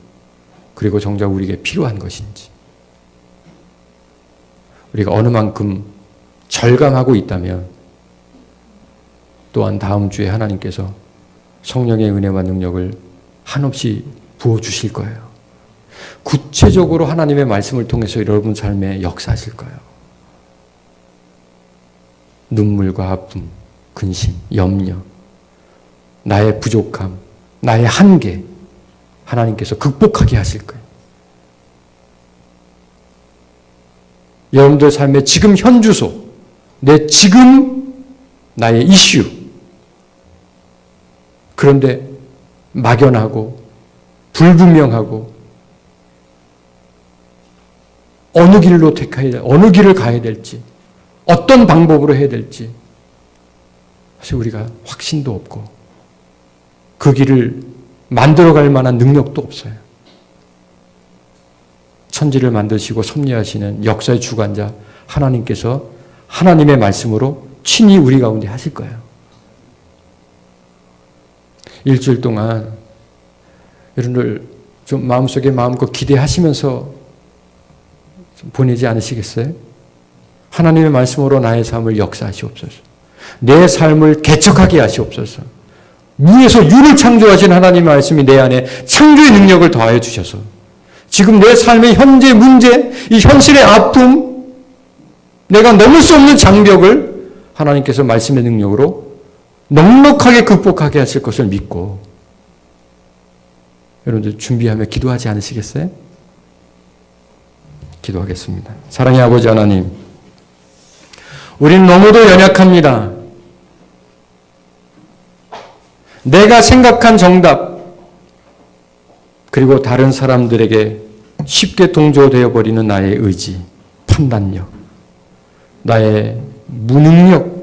그리고 정작 우리에게 필요한 것인지 우리가 어느 만큼 절감하고 있다면 또한 다음 주에 하나님께서 성령의 은혜와 능력을 한없이 부어주실 거예요. 구체적으로 하나님의 말씀을 통해서 여러분 삶에 역사하실 거예요. 눈물과 아픔, 근심, 염려, 나의 부족함, 나의 한계, 하나님께서 극복하게 하실 거예요. 여러분들 삶의 지금 현 주소, 내 지금 나의 이슈, 그런데 막연하고 불분명하고 어느 길로 어느 길을 가야 될지, 어떤 방법으로 해야 될지 사실 우리가 확신도 없고 그 길을 만들어갈 만한 능력도 없어요. 천지를 만드시고 섭리하시는 역사의 주관자 하나님께서 하나님의 말씀으로 친히 우리 가운데 하실 거예요. 일주일 동안 여러분들 좀 마음속에 마음껏 기대하시면서 좀 보내지 않으시겠어요? 하나님의 말씀으로 나의 삶을 역사하시옵소서. 내 삶을 개척하게 하시옵소서. 무에서 유를 창조하신 하나님의 말씀이 내 안에 창조의 능력을 더하여 주셔서 지금 내 삶의 현재 문제, 이 현실의 아픔, 내가 넘을 수 없는 장벽을 하나님께서 말씀의 능력으로 넉넉하게 극복하게 하실 것을 믿고 여러분들 준비하며 기도하지 않으시겠어요? 기도하겠습니다. 사랑의 아버지 하나님, 우린 너무도 연약합니다. 내가 생각한 정답, 그리고 다른 사람들에게 쉽게 동조되어 버리는 나의 의지, 판단력, 나의 무능력,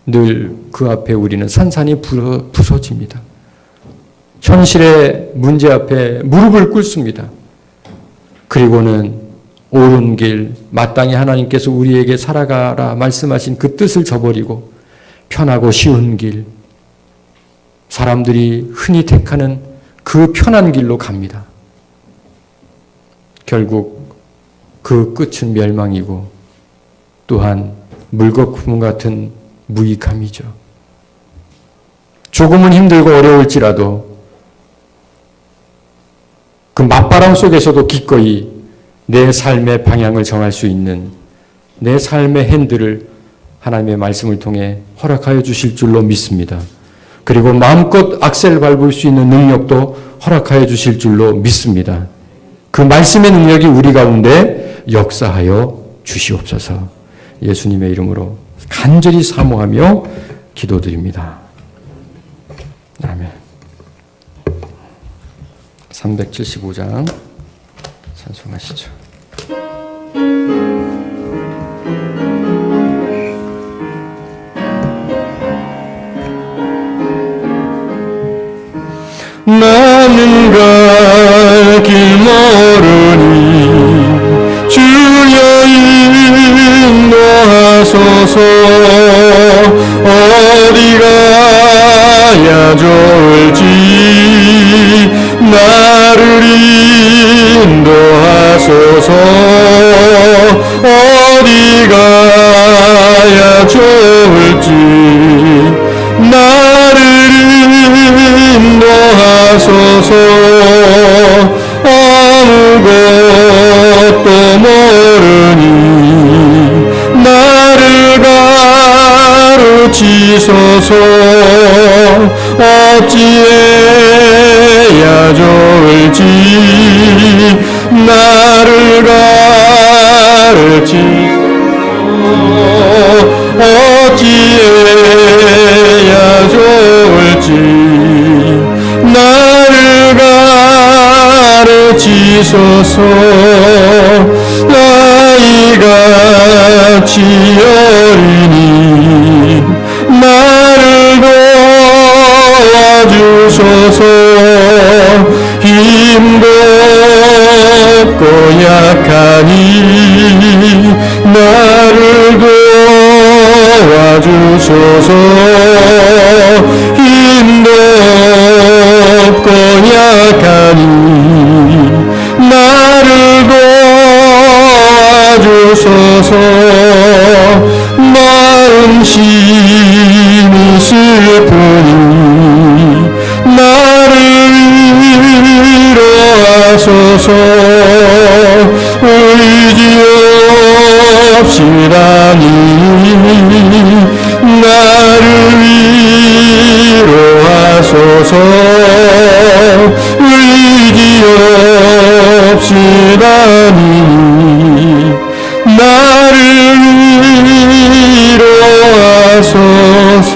늘 그 앞에 우리는 산산이 부서집니다. 현실의 문제 앞에 무릎을 꿇습니다. 그리고는 옳은 길, 마땅히 하나님께서 우리에게 살아가라 말씀하신 그 뜻을 저버리고 편하고 쉬운 길, 사람들이 흔히 택하는 그 편한 길로 갑니다. 결국 그 끝은 멸망이고 또한 물거품 같은 무익함이죠. 조금은 힘들고 어려울지라도 그 맞바람 속에서도 기꺼이 내 삶의 방향을 정할 수 있는 내 삶의 핸들을 하나님의 말씀을 통해 허락하여 주실 줄로 믿습니다. 그리고 마음껏 악셀 밟을 수 있는 능력도 허락하여 주실 줄로 믿습니다. 그 말씀의 능력이 우리 가운데 역사하여 주시옵소서. 예수님의 이름으로 간절히 사모하며 기도드립니다. 아멘. 375장 찬송하시죠. 나는 갈 길 모르니 주여 인도하소서. 어디 가야 좋을지 나를 인도하소서. 어디 가야 좋을지 나를 인도하소서. 아무것도 모르니 나를 가르치소서. 어찌해야 좋을지 나를 가르치소서. 어찌해야 좋을지 나를 가르치소서. 아이같이 어리니 나를 도와주소서. 힘도 없고 약하니 나를 도와주소서. 힘도 없고 약하니 나를 도와주소서. 마음심이 슬프니 나를 위로하소서. 의지 없이라니 나를 위로하소서. 의지 없이라니 나를 위로하소서.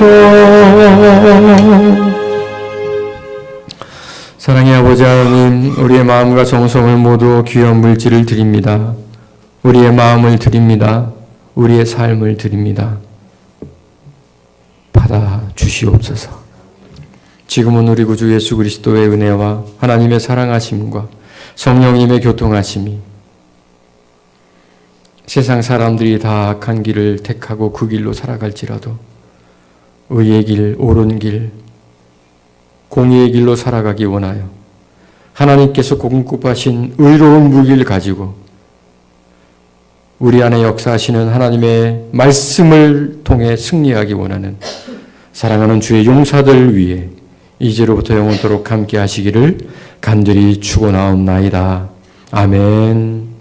사랑의 아버지 하나님, 우리의 마음과 정성을 모두 귀한 물질을 드립니다. 우리의 마음을 드립니다. 우리의 삶을 드립니다. 받아 주시옵소서. 지금은 우리 구주 예수 그리스도의 은혜와 하나님의 사랑하심과 성령님의 교통하심이 세상 사람들이 다 악한 길을 택하고 그 길로 살아갈지라도 의의 길, 옳은 길, 공의의 길로 살아가기 원하여 하나님께서 공급하신 의로운 무기를 가지고 우리 안에 역사하시는 하나님의 말씀을 통해 승리하기 원하는 사랑하는 주의 용사들 위해 이제로부터 영원토록 함께 하시기를 간절히 축원하옵나이다. 아멘.